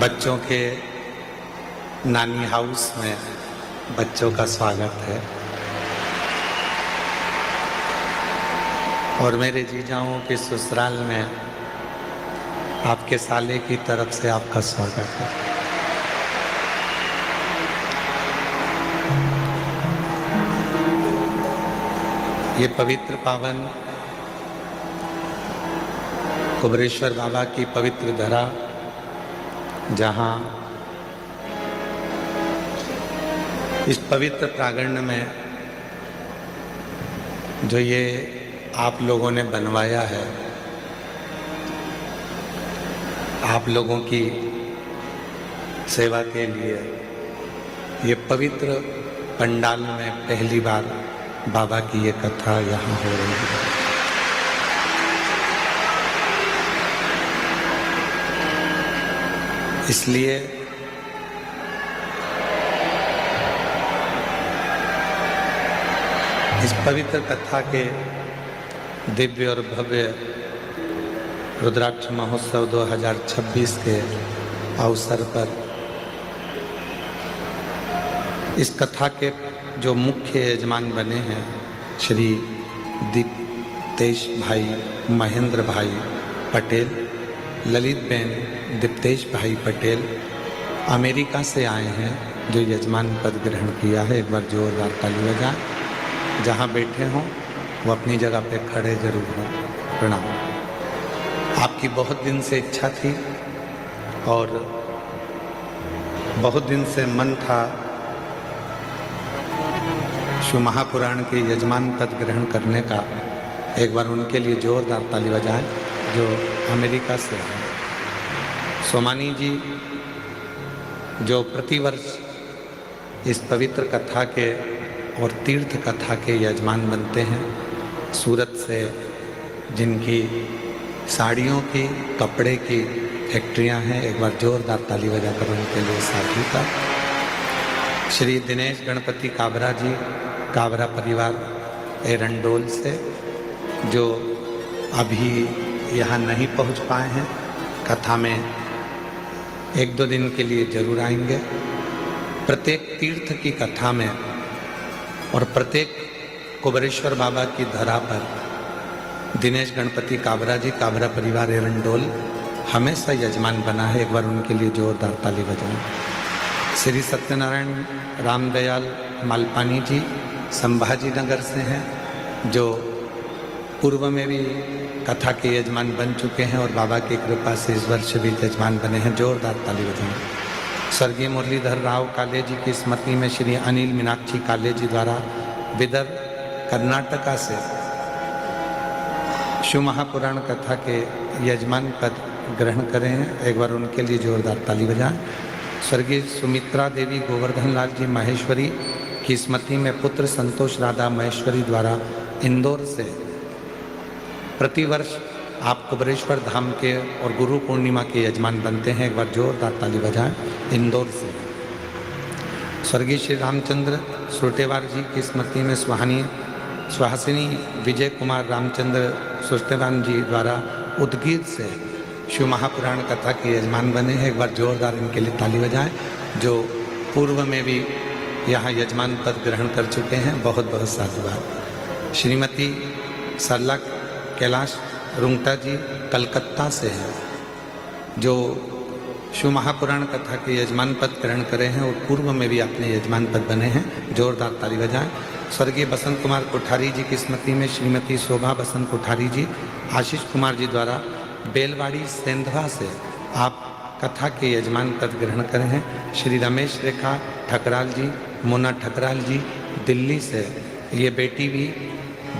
बच्चों के नानी हाउस में बच्चों का स्वागत है और मेरे जीजाओं के ससुराल में आपके साले की तरफ से आपका स्वागत है। ये पवित्र पावन कुबरेश्वर बाबा की पवित्र धरा, जहाँ इस पवित्र प्रांगण में जो ये आप लोगों ने बनवाया है, आप लोगों की सेवा के लिए, ये पवित्र पंडाल में पहली बार बाबा की ये कथा यहाँ हो रही है। इसलिए इस पवित्र कथा के दिव्य और भव्य रुद्राक्ष महोत्सव 2026 के अवसर पर इस कथा के जो मुख्य यजमान बने हैं श्री दीप्तेश भाई महेंद्र भाई पटेल, ललित बेन दीप्तेश भाई पटेल अमेरिका से आए हैं, जो यजमान पद ग्रहण किया है। एक बार जोरदार ताली बजाएं। जहाँ बैठे हों वो अपनी जगह पे खड़े जरूर हों। प्रणाम। आपकी बहुत दिन से इच्छा थी और बहुत दिन से मन था शिव महापुराण के यजमान पद ग्रहण करने का। एक बार उनके लिए जोरदार ताली बजाएं जो अमेरिका से आए। सोमानी जी जो प्रतिवर्ष इस पवित्र कथा के और तीर्थ कथा के यजमान बनते हैं, सूरत से जिनकी साड़ियों की कपड़े की फैक्ट्रियां हैं, एक बार जोरदार ताली बजाकर उनके लिए साथी का। श्री दिनेश गणपति काबरा जी, काबरा परिवार एरंडोल से, जो अभी यहाँ नहीं पहुँच पाए हैं, कथा में एक दो दिन के लिए जरूर आएंगे। प्रत्येक तीर्थ की कथा में और प्रत्येक कुबरेश्वर बाबा की धरा पर दिनेश गणपति काबरा जी, काबरा परिवार एरंडोल हमेशा यजमान बना है। एक बार उनके लिए जोरदार ताली बजाएं। श्री सत्यनारायण रामदयाल मालपानी जी संभाजी नगर से हैं, जो पूर्व में भी कथा के यजमान बन चुके हैं और बाबा की कृपा से इस वर्ष भी यजमान बने हैं। जोरदार ताली बजाएं। स्वर्गीय मुरलीधर राव काले जी की स्मृति में श्री अनिल मीनाक्षी काले जी द्वारा विदर्भ कर्नाटका से शिव महापुराण कथा के यजमान पद ग्रहण करे हैं। एक बार उनके लिए जोरदार ताली बजाएं। स्वर्गीय सुमित्रा देवी गोवर्धन लाल जी माहेश्वरी की स्मृति में पुत्र संतोष राधा महेश्वरी द्वारा इंदौर से प्रतिवर्ष आप कुबरेश्वर धाम के और गुरु पूर्णिमा के यजमान बनते हैं। एक बार जोरदार ताली बजाएं। इंदौर से स्वर्गीय श्री रामचंद्र सुरटेवार जी की स्मृति में सुहासिनी विजय कुमार रामचंद्र सुरटेवार जी द्वारा उदगीर से शिव महापुराण कथा के यजमान बने हैं। एक बार जोरदार इनके लिए ताली बजाएं, जो पूर्व में भी यहाँ यजमान पद ग्रहण कर चुके हैं। बहुत बहुत साधुवाद। श्रीमती सरला कैलाश रुंगटा जी कलकत्ता से हैं, जो शिव महापुराण कथा के यजमान पद ग्रहण करे हैं और पूर्व में भी अपने यजमान पद बने हैं। जोरदार ताली बजाएं। स्वर्गीय बसंत कुमार कोठारी जी की स्मृति में श्रीमती शोभा बसंत कोठारी जी आशीष कुमार जी द्वारा बेलवाड़ी सेंधवा से आप कथा के यजमान पद ग्रहण करे हैं। श्री रमेश रेखा ठकराल जी, मोना ठकराल जी दिल्ली से, ये बेटी भी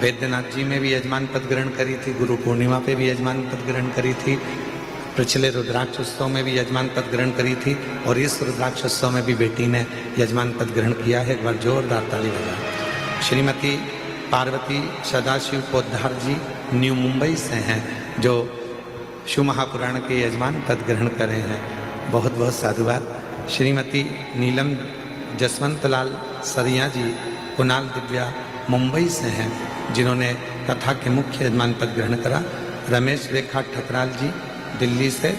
वैद्यनाथ जी में भी यजमान पद ग्रहण करी थी, गुरु पूर्णिमा पे भी यजमान पद ग्रहण करी थी, पिछले रुद्राक्ष उत्सव में भी यजमान पद ग्रहण करी थी और इस रुद्राक्ष उत्सव में भी बेटी ने यजमान पद ग्रहण किया है। एक बार जोरदार ताली बजाएं। श्रीमती पार्वती सदाशिव पोद्दार जी न्यू मुंबई से हैं, जो शिव महापुराण के यजमान पद ग्रहण करे हैं। बहुत बहुत साधुवाद। श्रीमती नीलम जसवंतलाल सरिया जी कुणाल दिव्या मुंबई से हैं, जिन्होंने कथा के मुख्य यजमान पद ग्रहण करा। रमेश रेखा ठकराल जी दिल्ली से,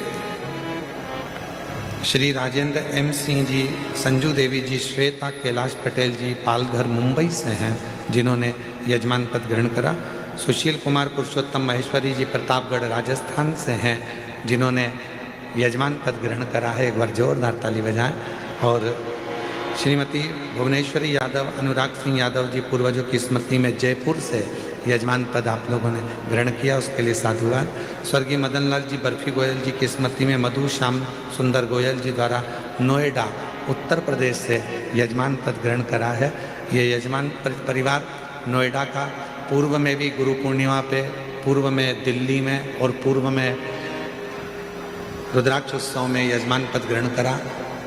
श्री राजेंद्र एम सिंह जी, संजू देवी जी, श्वेता कैलाश पटेल जी पालघर मुंबई से हैं, जिन्होंने यजमान पद ग्रहण करा। सुशील कुमार पुरुषोत्तम महेश्वरी जी प्रतापगढ़ राजस्थान से हैं, जिन्होंने यजमान पद ग्रहण करा है। एक बार जोरदार ताली बजाएं। और श्रीमती भुवनेश्वरी यादव, अनुराग सिंह यादव जी पूर्वजों की स्मृति में जयपुर से यजमान पद आप लोगों ने ग्रहण किया, उसके लिए साधुवाद। स्वर्गीय मदन लाल जी बर्फी गोयल जी की स्मृति में मधु श्याम सुंदर गोयल जी द्वारा नोएडा उत्तर प्रदेश से यजमान पद ग्रहण करा है। ये यजमान परिवार नोएडा का पूर्व में भी गुरु पूर्णिमा पे, पूर्व में दिल्ली में और पूर्व में रुद्राक्ष उत्सव में यजमान पद ग्रहण करा,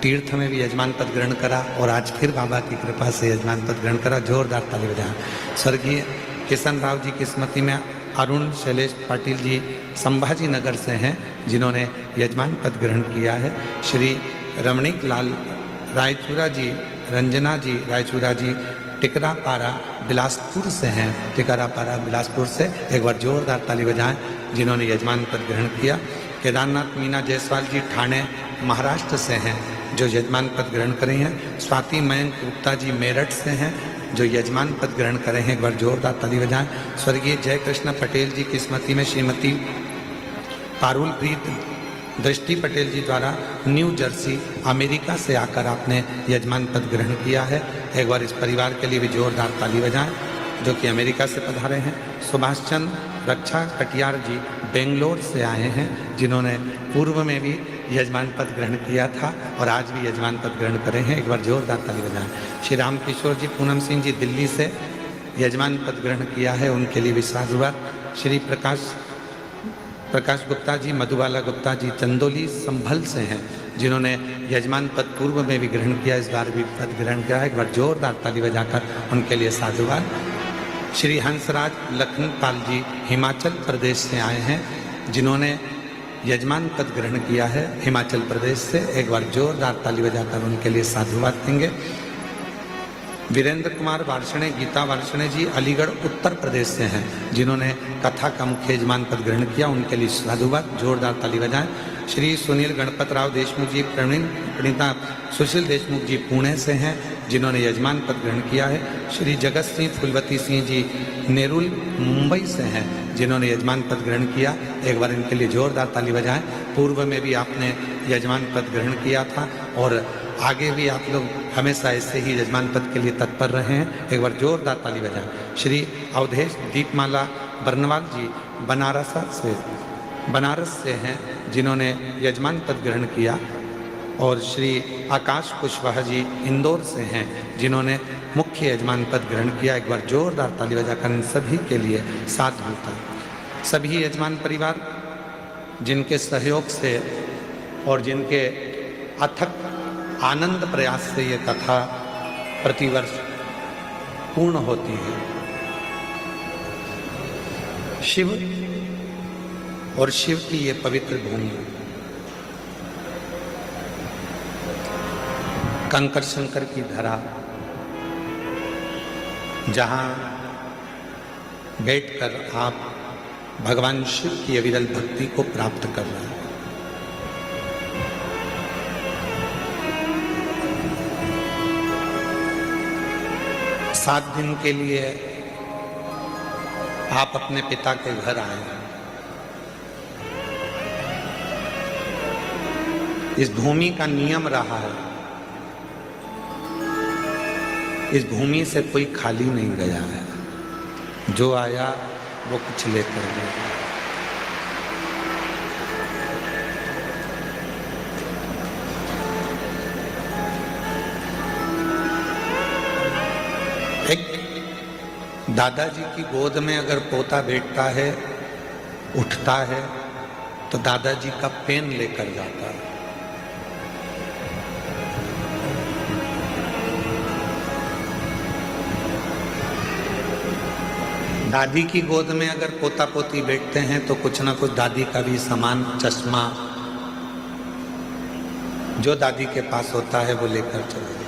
तीर्थ में भी यजमान पद ग्रहण करा और आज फिर बाबा की कृपा से यजमान पद ग्रहण करा। जोरदार ताली बजाएं। स्वर्गीय किशन राव जी की स्मृति में अरुण शैलेश पाटिल जी संभाजी नगर से हैं, जिन्होंने यजमान पद ग्रहण किया है। श्री रमणीक लाल रायचूरा जी, रंजना जी रायचूरा जी टिकरापारा बिलासपुर से हैं, टिकरापारा बिलासपुर से। एक बार जोरदार ताली बजाएं, जिन्होंने यजमान पद ग्रहण किया। केदारनाथ मीना जायसवाल जी ठाणे महाराष्ट्र से हैं, जो यजमान पद ग्रहण करे हैं। स्वाति मयंक गुप्ता जी मेरठ से हैं, जो यजमान पद ग्रहण करे हैं। एक बार जोरदार ताली बजाएं। स्वर्गीय जय कृष्ण पटेल जी की स्मृति में श्रीमती पारुल प्रीत दृष्टि पटेल जी द्वारा न्यू जर्सी अमेरिका से आकर आपने यजमान पद ग्रहण किया है। एक बार इस परिवार के लिए भी जोरदार ताली बजाएं, जो कि अमेरिका से पधारे हैं। सुभाष चंद्र रक्षा कटियार जी बेंगलोर से आए हैं, जिन्होंने पूर्व में भी यजमान पद ग्रहण किया था और आज भी यजमान पद ग्रहण करे हैं। एक बार जोरदार ताली बजाएं। श्री राम किशोर जी, पूनम सिंह जी दिल्ली से यजमान पद ग्रहण किया है, उनके लिए भी साधुवाद। श्री प्रकाश गुप्ता जी, मधुबाला गुप्ता जी चंदोली संभल से हैं, जिन्होंने यजमान पद पूर्व में भी ग्रहण किया, इस बार भी पद ग्रहण किया है। एक बार जोरदार ताली बजाकर उनके लिए साधुवाद। श्री हंसराज लखनपाल जी हिमाचल प्रदेश से आए हैं, जिन्होंने यजमान पद ग्रहण किया है हिमाचल प्रदेश से। एक बार जोरदार ताली बजाकर उनके लिए साधुवाद देंगे। वीरेंद्र कुमार वार्षणे, गीता वार्षणे जी अलीगढ़ उत्तर प्रदेश से हैं, जिन्होंने कथा का मुख्य यजमान पद ग्रहण किया, उनके लिए साधुवाद। जोरदार ताली बजाएं। श्री सुनील गणपत राव देशमुख जी प्रणीता सुशील देशमुख जी पुणे से हैं, जिन्होंने यजमान पद ग्रहण किया है। श्री जगत सिंह फुलवती सिंह जी नेरुल मुंबई से हैं, जिन्होंने यजमान पद ग्रहण किया। एक बार इनके लिए जोरदार ताली बजाएं। पूर्व में भी आपने यजमान पद ग्रहण किया था और आगे भी आप लोग हमेशा ऐसे ही यजमान पद के लिए तत्पर रहे हैं। एक बार जोरदार ताली बजाएं। श्री अवधेश दीपमाला बर्नवाल जी बनारस से हैं, जिन्होंने यजमान पद ग्रहण किया। और श्री आकाश कुशवाहा जी इंदौर से हैं, जिन्होंने मुख्य यजमान पद ग्रहण किया। एक बार जोरदार ताली बजाकर इन सभी के लिए साधुता। सभी यजमान परिवार जिनके सहयोग से और जिनके अथक आनंद प्रयास से ये कथा प्रतिवर्ष पूर्ण होती है। शिव और शिव की ये पवित्र भूमि कंकर शंकर की धरा, जहां बैठकर आप भगवान शिव की अविरल भक्ति को प्राप्त कर रहे हैं। सात दिन के लिए आप अपने पिता के घर आए हैं। इस भूमि का नियम रहा है, इस भूमि से कोई खाली नहीं गया है। जो आया वो कुछ लेकर गया। एक दादाजी की गोद में अगर पोता बैठता है, उठता है, तो दादाजी का पेन लेकर जाता है। दादी की गोद में अगर पोता पोती बैठते हैं तो कुछ ना कुछ दादी का भी सामान, चश्मा जो दादी के पास होता है वो लेकर चले जाते।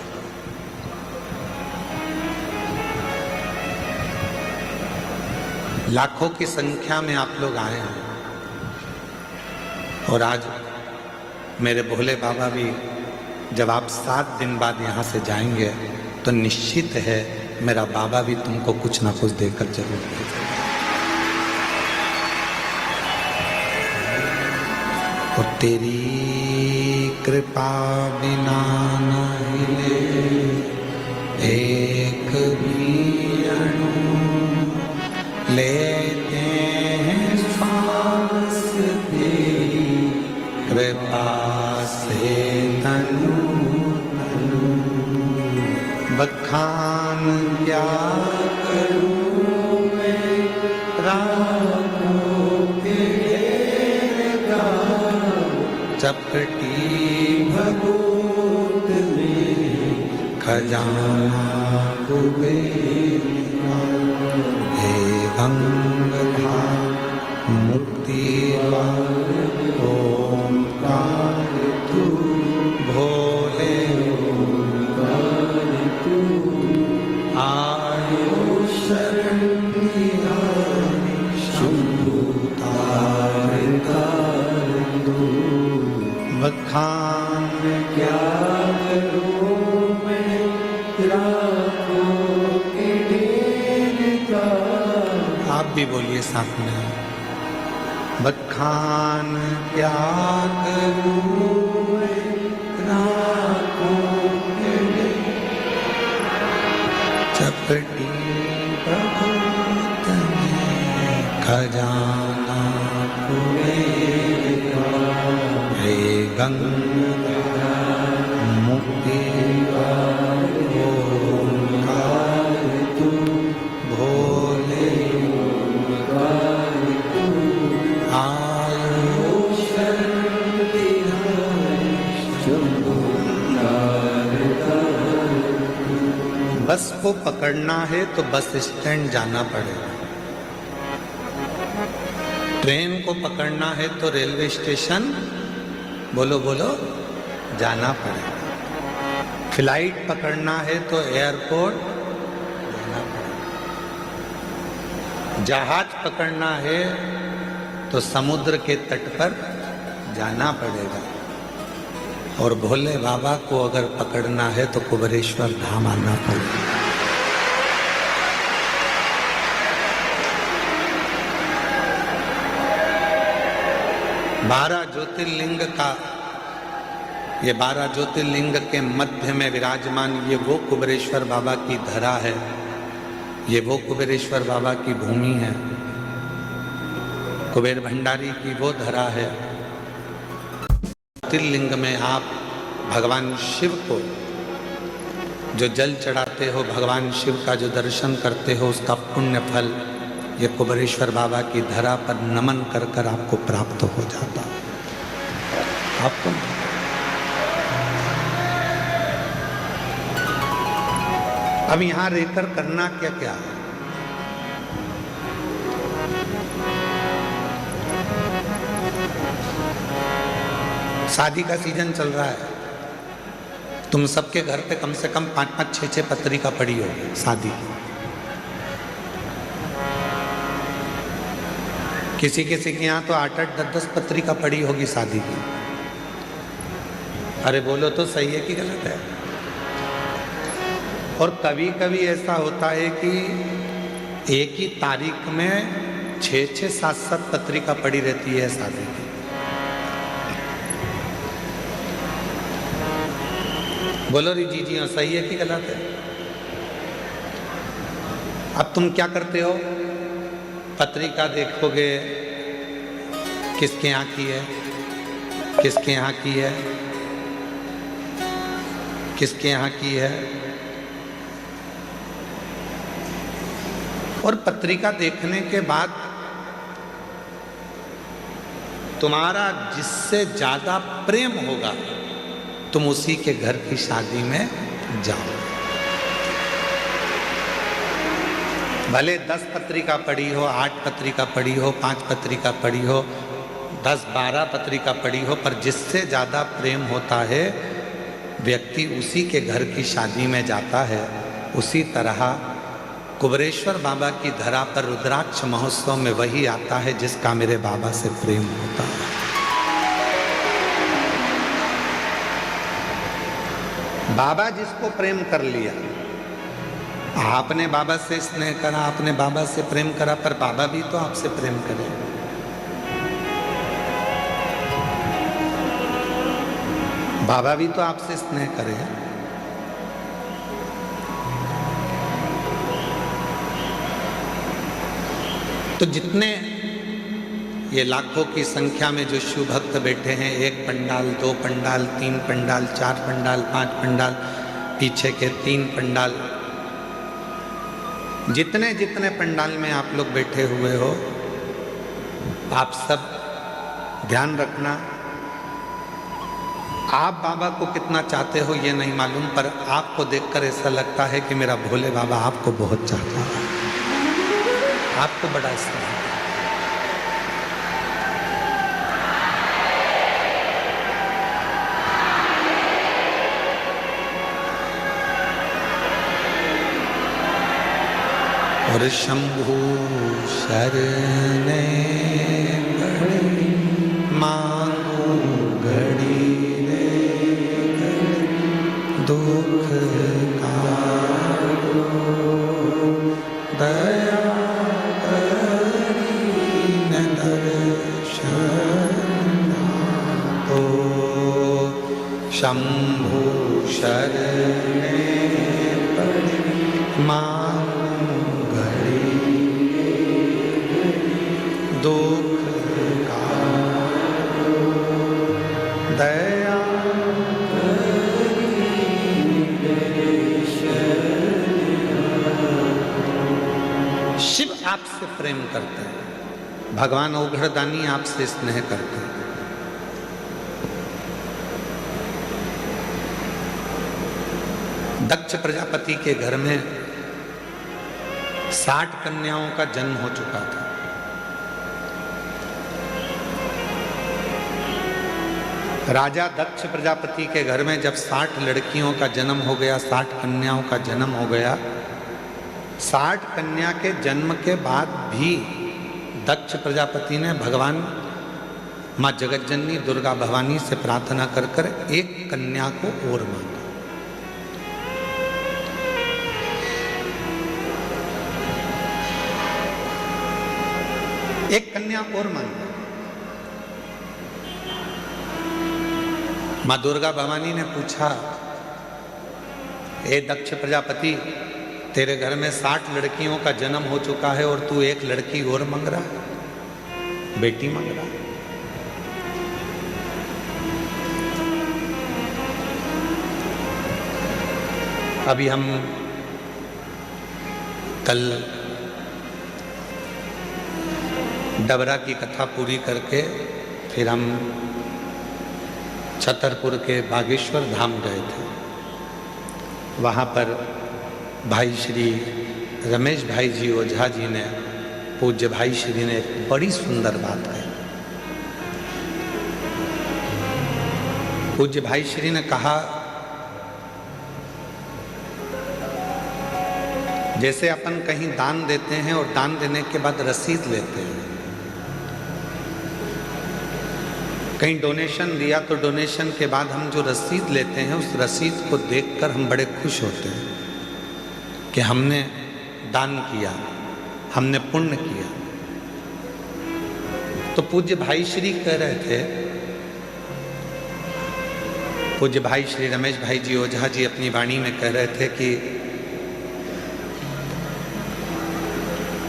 लाखों की संख्या में आप लोग आए हैं और आज मेरे भोले बाबा भी जब आप 7 दिन बाद यहाँ से जाएंगे तो निश्चित है मेरा बाबा भी तुमको कुछ ना कुछ देकर जरूर भेजेगा। और तेरी कृपा बिना न हिले एक भी अणु, लेते हैं श्वास तेरी कृपा से तनु तनु। बखान क्या करूं मैं राहों के ढेर, चपटी भगोत में खजाना कुबेर का। हे गंगाधार मुक्ति ओंकार तू, भोले ओंकार तू, आयो शरण निहारी शंभु तार तार तू। बखान क्या करूं मैं राहों के ढेर का। आप भी बोलिए साथ में। बखान क्या करूं मैं राहों के ढेर, चपटी भगोत में खजाना कुबेर का। हे गंगाधार मुक्ति ओंकार तू, भोले ओंकार तू, आयो शरण निहारी शंभु तार तार तू। बस को पकड़ना है तो बस स्टैंड जाना पड़ेगा। ट्रेन को पकड़ना है तो रेलवे स्टेशन बोलो बोलो जाना पड़ेगा। फ्लाइट पकड़ना है तो एयरपोर्ट जाना पड़ेगा। जहाज पकड़ना है तो समुद्र के तट पर जाना पड़ेगा। और भोले बाबा को अगर पकड़ना है तो कुबेरेश्वर धाम आना पड़ेगा। बारह ज्योतिर्लिंग का, ये 12 ज्योतिर्लिंग के मध्य में विराजमान ये वो कुबेरेश्वर बाबा की धरा है, ये वो कुबेरेश्वर बाबा की भूमि है। कुबेर भंडारी की वो धरा है। ज्योतिर्लिंग में आप भगवान शिव को जो जल चढ़ाते हो, भगवान शिव का जो दर्शन करते हो, उसका पुण्य फल ये कुबेरेश्वर बाबा की धरा पर नमन कर कर आपको प्राप्त हो जाता। आपको अब यहां रहकर करना क्या क्या है? शादी का सीजन चल रहा है। तुम सबके घर पे कम से कम 5-5, 6-6 पत्रिका पड़ी होगी शादी की। किसी किसी के यहाँ तो 8-8, 10-10 पत्रिका पड़ी होगी शादी की। अरे बोलो तो सही है कि गलत है? और कभी कभी ऐसा होता है कि एक ही तारीख में 6-6, 7-7 पत्रिका पड़ी रहती है शादी की। बोलो री जी हाँ, सही है कि गलत है? अब तुम क्या करते हो? पत्रिका देखोगे किसके यहाँ की है, किसके यहाँ की है, किसके यहाँ की है। और पत्रिका देखने के बाद तुम्हारा जिससे ज्यादा प्रेम होगा तुम उसी के घर की शादी में जाओ। भले 10 पत्रिका पड़ी हो, 8 पत्रिका पड़ी हो, 5 पत्रिका पड़ी हो, 10-12 पत्रिका पड़ी हो, पर जिससे ज्यादा प्रेम होता है व्यक्ति उसी के घर की शादी में जाता है। उसी तरह कुबेरेश्वर बाबा की धरा पर रुद्राक्ष महोत्सव में वही आता है जिसका मेरे बाबा से प्रेम होता है। बाबा जिसको प्रेम कर लिया, आपने बाबा से स्नेह करा, आपने बाबा से प्रेम करा, पर बाबा भी तो आपसे प्रेम करे। बाबा भी तो आपसे स्नेह करे। तो जितने ये लाखों की संख्या में जो शिव भक्त बैठे हैं, 1 पंडाल, 2 पंडाल, 3 पंडाल, 4 पंडाल, 5 पंडाल, पीछे के 3 पंडाल, जितने जितने पंडाल में आप लोग बैठे हुए हो, आप सब ध्यान रखना, आप बाबा को कितना चाहते हो ये नहीं मालूम, पर आपको देखकर ऐसा लगता है कि मेरा भोले बाबा आपको बहुत चाहता है, आपको बड़ा स्नेह। और शंभु शरणे पड़े मांगो घड़ी रे दुख काटो दया करीन दर्शन तो शंभु शरणे पड़े दुख काटो दया शिव आपसे प्रेम करते हैं, भगवान औघड़दानी आपसे स्नेह करते हैं। दक्ष प्रजापति के घर में 60 कन्याओं का जन्म हो चुका था। राजा दक्ष प्रजापति के घर में जब 60 लड़कियों का जन्म हो गया, 60 कन्याओं का जन्म हो गया, 60 कन्या के जन्म के बाद भी दक्ष प्रजापति ने भगवान माँ जगतजननी दुर्गा भवानी से प्रार्थना कर कर एक कन्या को और मांगा। एक कन्या और मांगा। माँ दुर्गा भवानी ने पूछा, ए दक्ष प्रजापति, तेरे घर में 60 लड़कियों का जन्म हो चुका है और तू एक लड़की और मांग रहा है, बेटी मांग रहा है। अभी हम कल डबरा की कथा पूरी करके फिर हम छतरपुर के बागेश्वर धाम गए थे। वहाँ पर भाई श्री रमेश भाई जी ओझा जी ने, पूज्य भाई श्री ने एक बड़ी सुंदर बात कही। पूज्य भाई श्री ने कहा, जैसे अपन कहीं दान देते हैं और दान देने के बाद रसीद लेते हैं, कहीं डोनेशन दिया तो डोनेशन के बाद हम जो रसीद लेते हैं उस रसीद को देखकर हम बड़े खुश होते हैं कि हमने दान किया, हमने पुण्य किया। तो पूज्य भाई श्री कह रहे थे, पूज्य भाई श्री रमेश भाई जी ओझा जी अपनी वाणी में कह रहे थे कि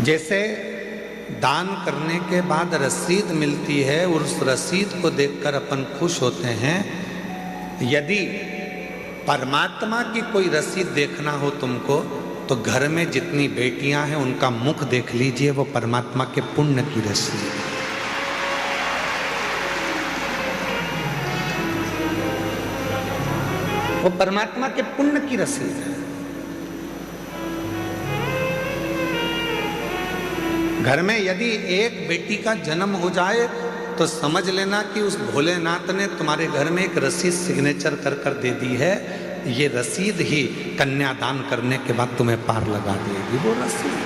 जैसे दान करने के बाद रसीद मिलती है और उस रसीद को देखकर अपन खुश होते हैं, यदि परमात्मा की कोई रसीद देखना हो तुमको तो घर में जितनी बेटियां हैं उनका मुख देख लीजिए, वो परमात्मा के पुण्य की रसीद है। वो परमात्मा के पुण्य की रसीद है। घर में यदि एक बेटी का जन्म हो जाए तो समझ लेना कि उस भोलेनाथ ने तुम्हारे घर में एक रसीद सिग्नेचर कर कर दे दी है। ये रसीद ही कन्यादान करने के बाद तुम्हें पार लगा देगी वो रसीद।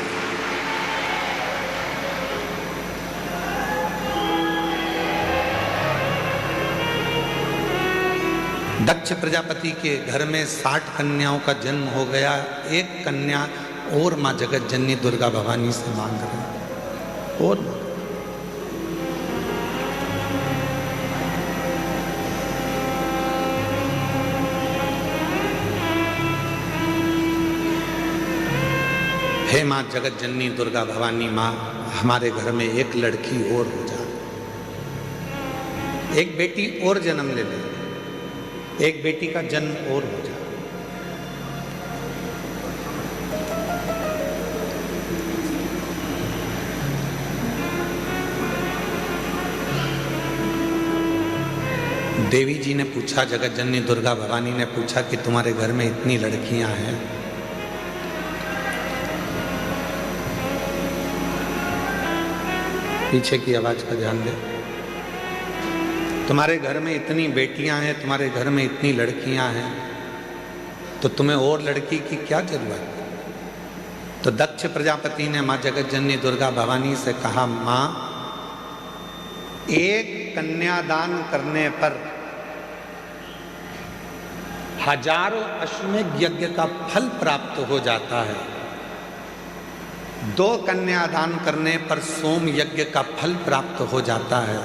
दक्ष प्रजापति के घर में 60 कन्याओं का जन्म हो गया, एक कन्या और माँ जगत जननी दुर्गा भवानी से मांग रहे और हे माँ जगत जननी दुर्गा भवानी माँ, हमारे घर में एक लड़की और हो जाए, एक बेटी और जन्म ले ले, एक बेटी का जन्म और हो जाए। देवी जी ने पूछा, जगत जननी दुर्गा भवानी ने पूछा कि तुम्हारे घर में इतनी लड़कियां हैं, पीछे की आवाज का ध्यान दे, तुम्हारे घर में इतनी बेटियां हैं, तुम्हारे घर में इतनी लड़कियां हैं, तो तुम्हें और लड़की की क्या जरूरत? तो दक्ष प्रजापति ने माँ जगत जननी दुर्गा भवानी से कहा, माँ एक कन्यादान करने पर हजारों अश्वमेध यज्ञ का फल प्राप्त हो जाता है, 2 कन्यादान करने पर सोम यज्ञ का फल प्राप्त हो जाता है,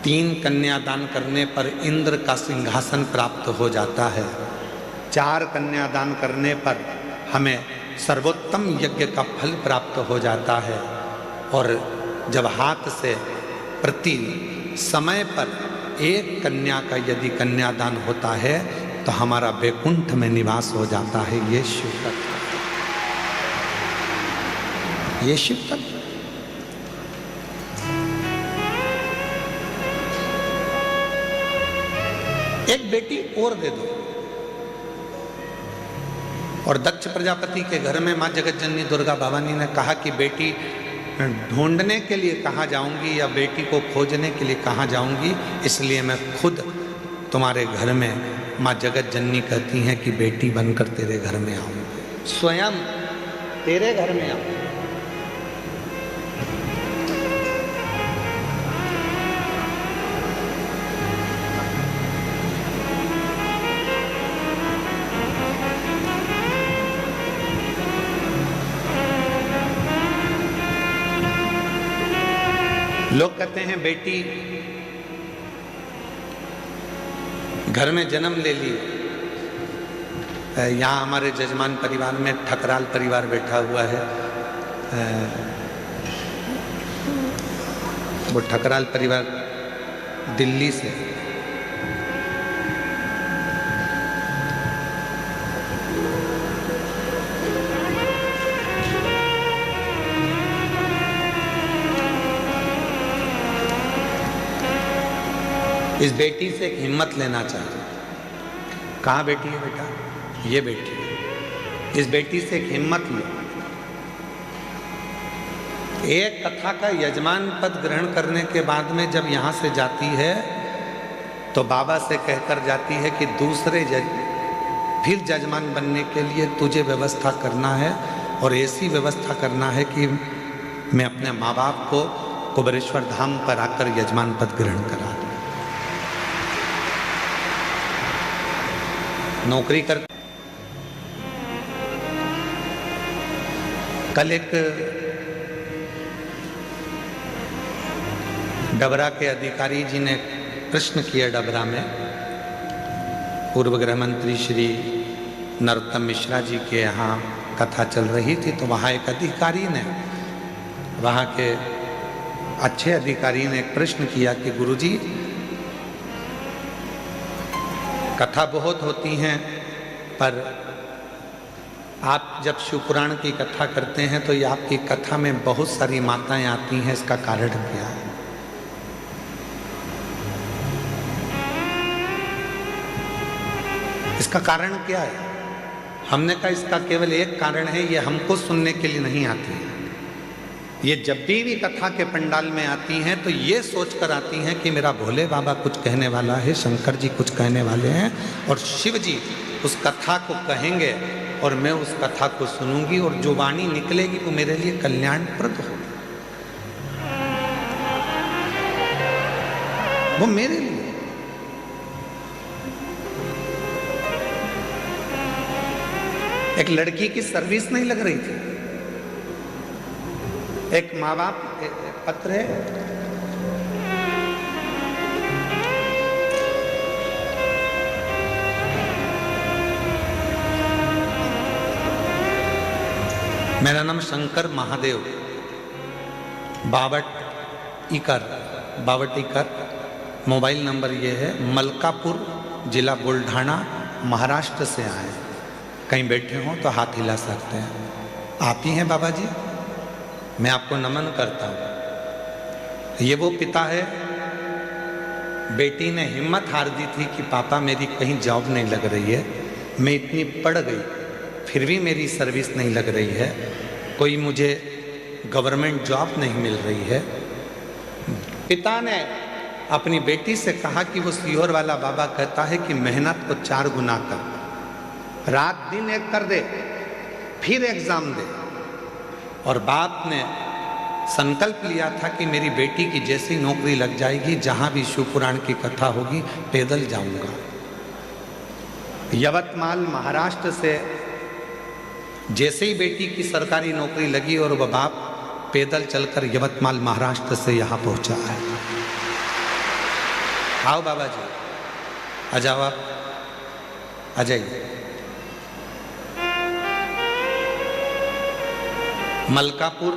3 कन्यादान करने पर इंद्र का सिंहासन प्राप्त हो जाता है, 4 कन्यादान करने पर हमें सर्वोत्तम यज्ञ का फल प्राप्त हो जाता है, और जब हाथ से प्रति समय पर 1 कन्या का यदि कन्यादान होता है तो हमारा वैकुंठ में निवास हो जाता है। ये शिव तत्व, ये शिव तत्व। एक बेटी और दे दो। और दक्ष प्रजापति के घर में माँ जगत जननी दुर्गा भवानी ने कहा कि बेटी ढूंढने के लिए कहाँ जाऊंगी या बेटी को खोजने के लिए कहाँ जाऊंगी, इसलिए मैं खुद तुम्हारे घर में, माँ जगत जननी कहती हैं कि बेटी बनकर तेरे घर में आऊंगी, स्वयं तेरे घर में आऊंगी। लोग कहते हैं बेटी घर में जन्म ले ली। यहाँ हमारे जजमान परिवार में ठकराल परिवार बैठा हुआ है। वो ठकराल परिवार दिल्ली से, इस बेटी से एक हिम्मत लेना चाहते। कहाँ बेटी है बेटा? ये बेटी है। इस बेटी से एक हिम्मत लो। एक कथा का यजमान पद ग्रहण करने के बाद में जब यहाँ से जाती है तो बाबा से कहकर जाती है कि दूसरे फिर जजमान बनने के लिए तुझे व्यवस्था करना है, और ऐसी व्यवस्था करना है कि मैं अपने माँ बाप को कुबेरेश्वर धाम पर आकर यजमान पद ग्रहण करा दूं। नौकरी कर। कल एक डबरा के अधिकारी जी ने प्रश्न किया डबरा में, पूर्व गृह मंत्री श्री नरोत्तम मिश्रा जी के यहाँ कथा चल रही थी, तो वहाँ एक अधिकारी ने, वहाँ के अच्छे अधिकारी ने एक प्रश्न किया कि गुरुजी कथा बहुत होती हैं, पर आप जब शिव पुराण की कथा करते हैं तो ये आपकी कथा में बहुत सारी माताएं आती हैं, इसका कारण क्या है? इसका कारण क्या है? हमने कहा इसका केवल एक कारण है, ये हमको सुनने के लिए नहीं आती है। ये जब भी कथा के पंडाल में आती हैं तो ये सोचकर आती हैं कि मेरा भोले बाबा कुछ कहने वाला है, शंकर जी कुछ कहने वाले हैं, और शिव जी उस कथा को कहेंगे और मैं उस कथा को सुनूंगी, और जो वाणी निकलेगी वो मेरे लिए कल्याणप्रद होगी, वो मेरे लिए। एक लड़की की सर्विस नहीं लग रही थी। एक माँ बाप पत्र है, मेरा नाम शंकर महादेव, बावट इकर, मोबाइल नंबर ये है, मलकापुर जिला बुल्ढाना महाराष्ट्र से आए। कहीं बैठे हों तो हाथ हिला सकते हैं। आप ही हैं बाबा जी? मैं आपको नमन करता हूँ। ये वो पिता है, बेटी ने हिम्मत हार दी थी कि पापा मेरी कहीं जॉब नहीं लग रही है, मैं इतनी पढ़ गई फिर भी मेरी सर्विस नहीं लग रही है, कोई मुझे गवर्नमेंट जॉब नहीं मिल रही है। पिता ने अपनी बेटी से कहा कि वो सीहोर वाला बाबा कहता है कि मेहनत को 4 गुना कर, रात दिन एक कर दे, फिर एग्जाम दे। और बाप ने संकल्प लिया था कि मेरी बेटी की जैसी नौकरी लग जाएगी, जहां भी शिव पुराण की कथा होगी पैदल जाऊंगा। यवतमाल महाराष्ट्र से जैसे ही बेटी की सरकारी नौकरी लगी और वह बाप पैदल चलकर यवतमाल महाराष्ट्र से यहाँ पहुँचा है। आओ बाबा जी, आ जाओ, आप आ जाइए। मलकापुर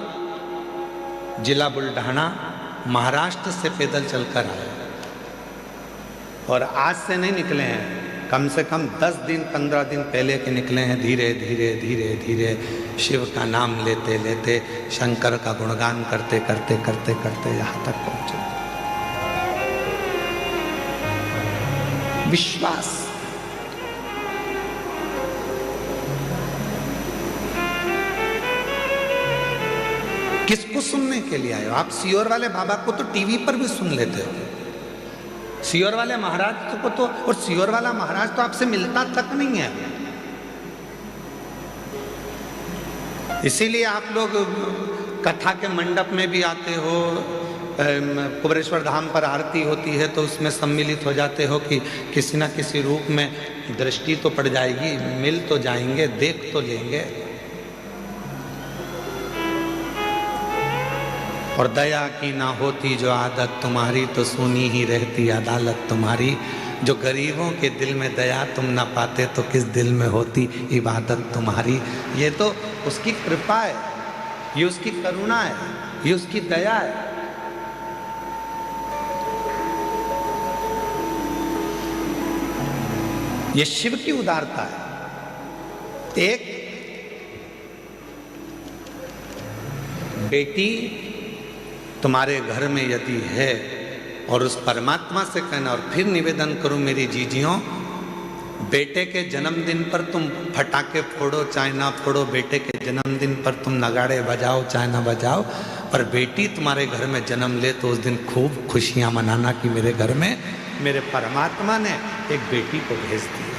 जिला बुल्ढाना महाराष्ट्र से पैदल चलकर आए और आज से नहीं निकले हैं, कम से कम 10 दिन 15 दिन पहले के निकले हैं। धीरे धीरे धीरे धीरे शिव का नाम लेते लेते, शंकर का गुणगान करते करते करते करते यहाँ तक पहुँचे। विश्वास, किसको सुनने के लिए आए हो आप? सीहोर वाले बाबा को तो टीवी पर भी सुन लेते हो, सीहोर वाले महाराज को तो, और सीहोर वाला महाराज तो आपसे मिलता तक नहीं है। इसीलिए आप लोग कथा के मंडप में भी आते हो, कुबरेश्वर धाम पर आरती होती है तो उसमें सम्मिलित हो जाते हो कि किसी ना किसी रूप में दृष्टि तो पड़ जाएगी, मिल तो जाएंगे, देख तो लेंगे। और दया की ना होती जो आदत तुम्हारी, तो सुनी ही रहती अदालत तुम्हारी। जो गरीबों के दिल में दया तुम ना पाते, तो किस दिल में होती इबादत तुम्हारी। ये तो उसकी कृपा है, ये उसकी करुणा है, ये उसकी दया है। ये शिव की उदारता है। एक बेटी तुम्हारे घर में यदि है और उस परमात्मा से कहना, और फिर निवेदन करूं मेरी जीजियों, बेटे के जन्मदिन पर तुम फटाके फोड़ो चाहे ना फोड़ो, बेटे के जन्मदिन पर तुम नगाड़े बजाओ चाहे ना बजाओ, पर बेटी तुम्हारे घर में जन्म ले तो उस दिन खूब खुशियां मनाना कि मेरे घर में मेरे परमात्मा ने एक बेटी को भेज दिया।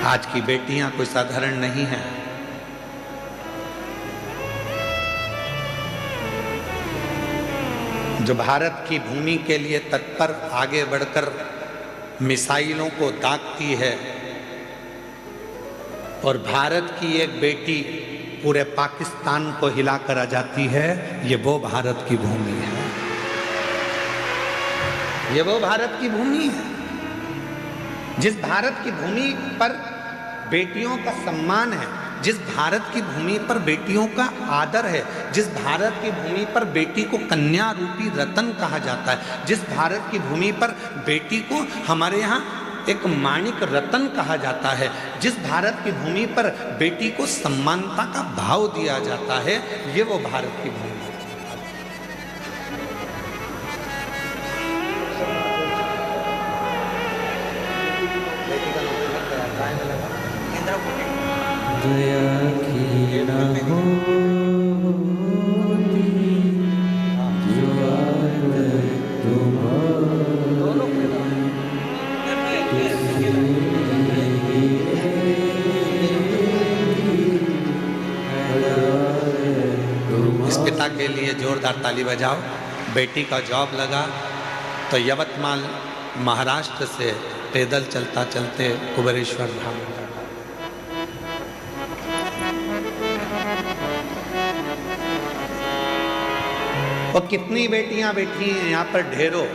आज की बेटियां कोई साधारण नहीं हैं। जो भारत की भूमि के लिए तत्पर आगे बढ़कर मिसाइलों को दागती है, और भारत की एक बेटी पूरे पाकिस्तान को हिलाकर आ जाती है, ये वो भारत की भूमि है, ये वो भारत की भूमि है। जिस भारत की भूमि पर बेटियों का सम्मान है, जिस भारत की भूमि पर बेटियों का आदर है, जिस भारत की भूमि पर बेटी को कन्या रूपी रतन कहा जाता है, जिस भारत की भूमि पर बेटी को हमारे यहाँ एक माणिक रतन कहा जाता है, जिस भारत की भूमि पर बेटी को सम्मानता का भाव दिया जाता है, ये वो भारत की भूमि है। दया की ना होती जो आदत इस पिता के लिए जोरदार ताली बजाओ। बेटी का जॉब लगा तो यवतमाल महाराष्ट्र से पैदल चलता चलते कुबेरेश्वर धाम जाता। और कितनी बेटियां बैठी हैं यहाँ पर, ढेरों।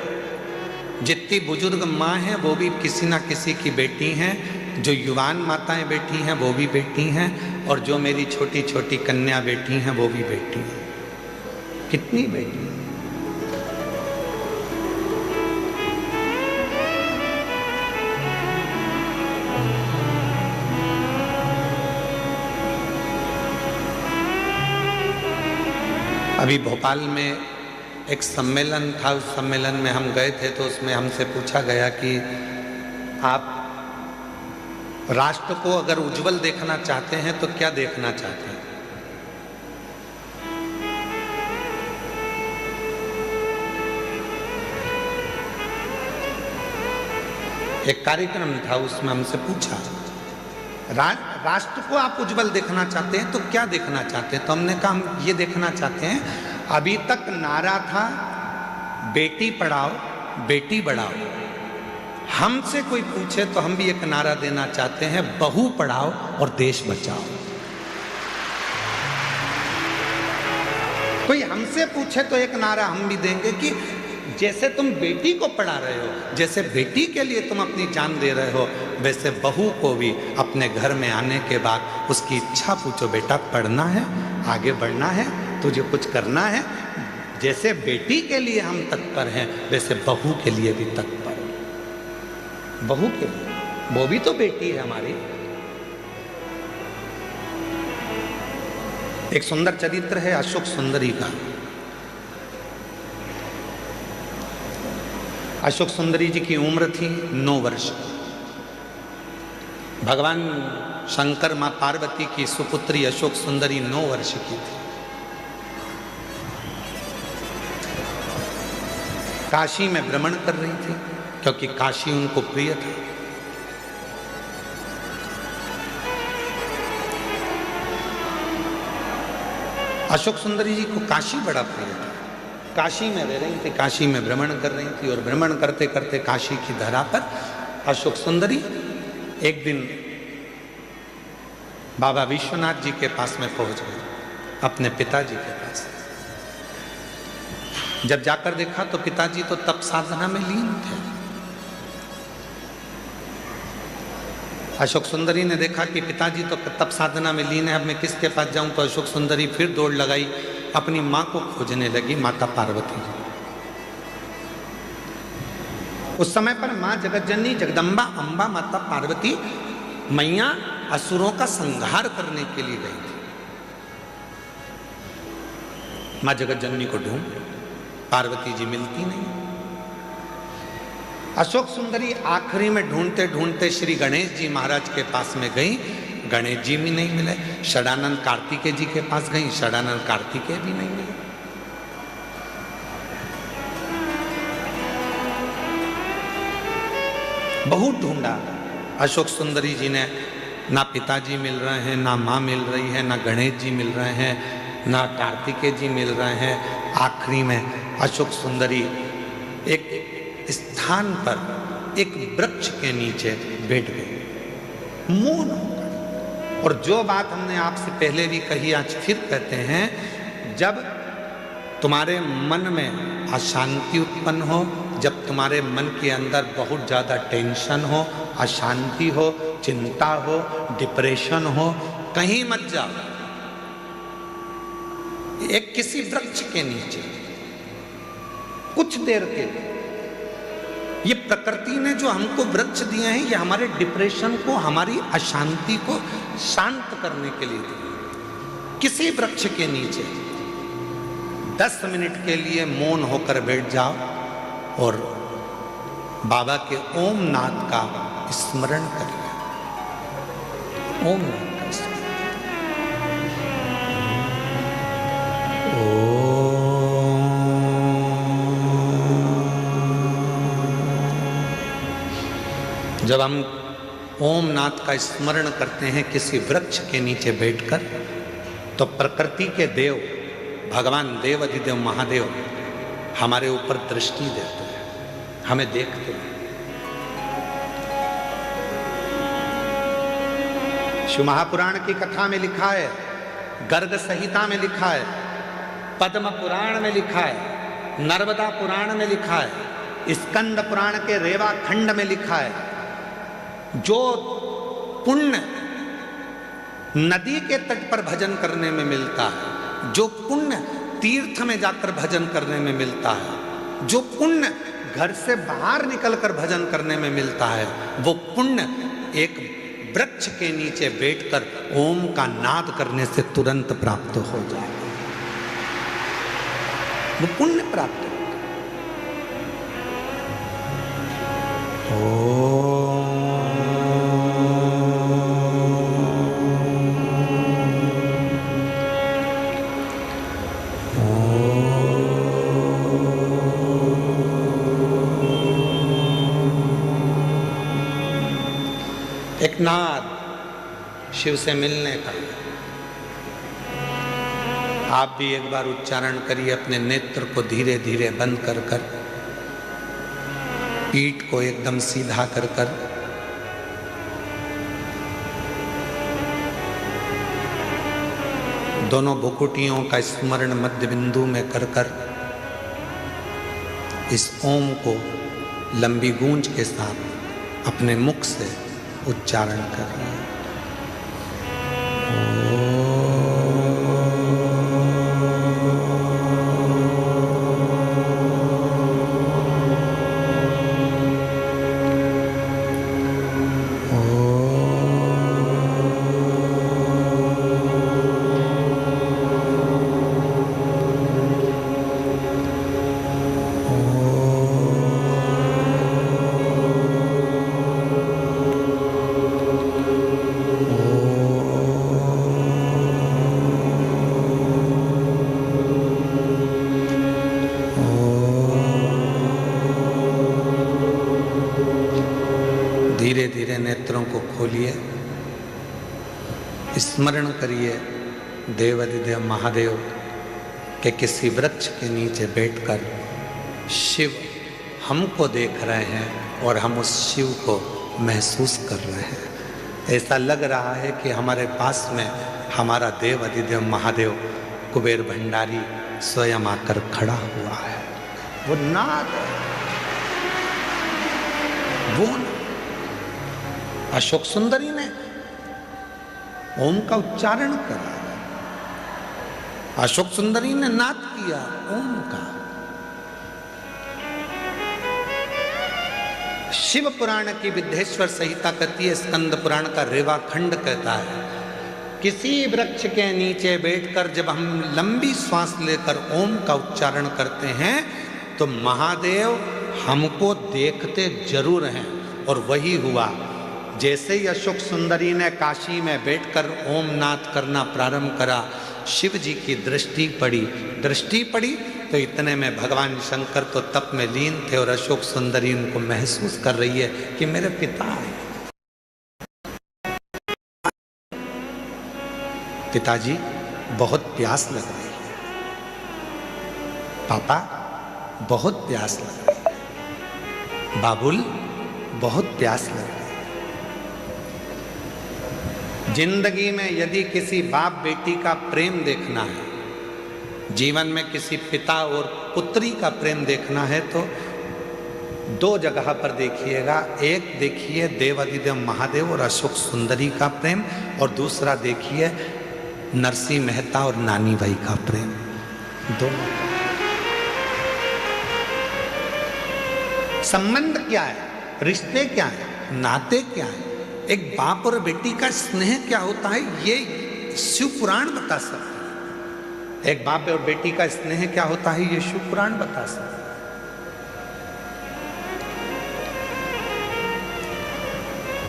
जितनी बुजुर्ग माँ हैं वो भी किसी ना किसी की बेटी हैं, जो युवान माताएं बैठी हैं वो भी बेटी हैं, और जो मेरी छोटी छोटी कन्या बैठी हैं वो भी बेटी हैं। कितनी बेटी। अभी भोपाल में एक सम्मेलन था, उस सम्मेलन में हम गए थे, तो उसमें हमसे पूछा गया कि आप राष्ट्र को अगर उज्जवल देखना चाहते हैं तो क्या देखना चाहते हैं। एक कार्यक्रम था, उसमें हमसे पूछा राष्ट्र को आप उज्जवल देखना चाहते हैं तो क्या देखना चाहते हैं। तो हमने कहा हम ये देखना चाहते हैं, अभी तक नारा था बेटी पढ़ाओ बेटी बढ़ाओ, हमसे कोई पूछे तो हम भी एक नारा देना चाहते हैं, बहू पढ़ाओ और देश बचाओ। कोई हमसे पूछे तो एक नारा हम भी देंगे कि जैसे तुम बेटी को पढ़ा रहे हो, जैसे बेटी के लिए तुम अपनी जान दे रहे हो, वैसे बहू को भी अपने घर में आने के बाद उसकी इच्छा पूछो, बेटा पढ़ना है, आगे बढ़ना है, तुझे कुछ करना है। जैसे बेटी के लिए हम तत्पर हैं वैसे बहू के लिए भी तत्पर। बहू के लिए, वो भी तो बेटी है हमारी। एक सुंदर चरित्र है अशोक सुंदरी का। अशोक सुंदरी जी की उम्र थी 9 वर्ष। भगवान शंकर मां पार्वती की सुपुत्री अशोक सुंदरी 9 वर्ष की थी। काशी में भ्रमण कर रही थी क्योंकि काशी उनको प्रिय था। अशोक सुंदरी जी को काशी बड़ा प्रिय था। काशी में रह रही थी, काशी में भ्रमण कर रही थी, और भ्रमण करते करते काशी की धरा पर अशोक सुंदरी एक दिन बाबा विश्वनाथ जी के पास में पहुंच गई, अपने पिताजी के पास। जब जाकर देखा तो पिताजी तो तप साधना में लीन थे। अशोक सुंदरी ने देखा कि पिताजी तो तप साधना में लीन है, अब मैं किसके पास जाऊं। तो अशोक सुंदरी फिर दौड़ लगाई, अपनी मां को खोजने लगी, माता पार्वती। उस समय पर मां जगतजननी जगदम्बा अंबा माता पार्वती मैया असुरों का संहार करने के लिए गई थी। मां जगतजननी को ढूंढ, पार्वती जी मिलती नहीं। अशोक सुंदरी आखिरी में ढूंढते ढूंढते श्री गणेश जी महाराज के पास में गई, गणेश जी भी नहीं मिले। षडानंद कार्तिकेय जी के पास गई, षडानंद कार्तिकेय भी नहीं मिले। बहुत ढूंढा अशोक सुंदरी जी ने, ना पिताजी मिल रहे हैं, ना माँ मिल रही है, ना गणेश जी मिल रहे हैं, ना कार्तिकेय जी मिल रहे हैं। आखिरी में अशोक सुंदरी एक स्थान पर एक वृक्ष के नीचे बैठ गई मौन होकर। और जो बात हमने आपसे पहले भी कही, आज फिर कहते हैं, जब तुम्हारे मन में अशांति उत्पन्न हो, जब तुम्हारे मन के अंदर बहुत ज़्यादा टेंशन हो, अशांति हो, चिंता हो, डिप्रेशन हो, कहीं मत जाओ। एक किसी वृक्ष के नीचे कुछ देर के लिए, ये प्रकृति ने जो हमको वृक्ष दिए हैं, ये हमारे डिप्रेशन को, हमारी अशांति को शांत करने के लिए दिए। किसी वृक्ष के नीचे 10 मिनट के लिए मौन होकर बैठ जाओ और बाबा के ओम नाथ का स्मरण करिए। ओम नाथ का स्मरण। जब हम ओम नाथ का स्मरण करते हैं किसी वृक्ष के नीचे बैठकर, तो प्रकृति के देव भगवान देव अधिदेव महादेव हमारे ऊपर दृष्टि देते हैं, हमें देखते हैं। शिव महापुराण की कथा में लिखा है, गर्ग संहिता में लिखा है, पद्म पुराण में लिखा है, नर्मदा पुराण में लिखा है, स्कंद पुराण के रेवा खंड में लिखा है, जो पुण्य नदी के तट पर भजन करने में मिलता है, जो पुण्य तीर्थ में जाकर भजन करने में मिलता है, जो पुण्य घर से बाहर निकलकर भजन करने में मिलता है, वो पुण्य एक वृक्ष के नीचे बैठकर ओम का नाद करने से तुरंत प्राप्त हो जाएगा। वो पुण्य प्राप्त हो। एक नाद शिव से मिलने का। आप भी एक बार उच्चारण करिए, अपने नेत्र को धीरे धीरे बंद कर कर, पीठ को एकदम सीधा कर कर, दोनों भुकुटियों का स्मरण मध्य बिंदु में कर कर इस ओम को लंबी गूंज के साथ अपने मुख से उच्चारण करिए। धीरे धीरे नेत्रों को खोलिए, स्मरण करिए देवाधिदेव महादेव के किसी वृक्ष के नीचे बैठकर शिव हमको देख रहे हैं और हम उस शिव को महसूस कर रहे हैं। ऐसा लग रहा है कि हमारे पास में हमारा देवाधिदेव महादेव कुबेर भंडारी स्वयं आकर खड़ा हुआ है। वो नाद है, वो अशोक सुंदरी ने ओम का उच्चारण करा, अशोक सुंदरी ने नाद किया ओम का। शिव पुराण की विद्येश्वर संहिता कहती है, स्कंद पुराण का रेवा खंड कहता है, किसी वृक्ष के नीचे बैठकर जब हम लंबी सांस लेकर ओम का उच्चारण करते हैं तो महादेव हमको देखते जरूर हैं। और वही हुआ। जैसे ही अशोक सुंदरी ने काशी में बैठकर ओम नाद करना प्रारंभ करा, शिव जी की दृष्टि पड़ी तो इतने में भगवान शंकर तो तप में लीन थे और अशोक सुंदरी उनको महसूस कर रही है कि मेरे पिता है। पिताजी बहुत प्यास लग रही है, पापा बहुत प्यास लग रही है, बाबुल बहुत प्यास लग रही है। जिंदगी में यदि किसी बाप बेटी का प्रेम देखना है, जीवन में किसी पिता और पुत्री का प्रेम देखना है तो दो जगह पर देखिएगा। एक देखिए देवाधिदेव महादेव और अशोक सुंदरी का प्रेम, और दूसरा देखिए नरसिंह मेहता और नानी भाई का प्रेम। दोनों संबंध क्या है, रिश्ते क्या है, नाते क्या है, एक बाप और बेटी का स्नेह क्या होता है, ये शिव पुराण बता सकता है। एक बाप और बेटी का स्नेह क्या होता है, ये शिव पुराण बता सकता है।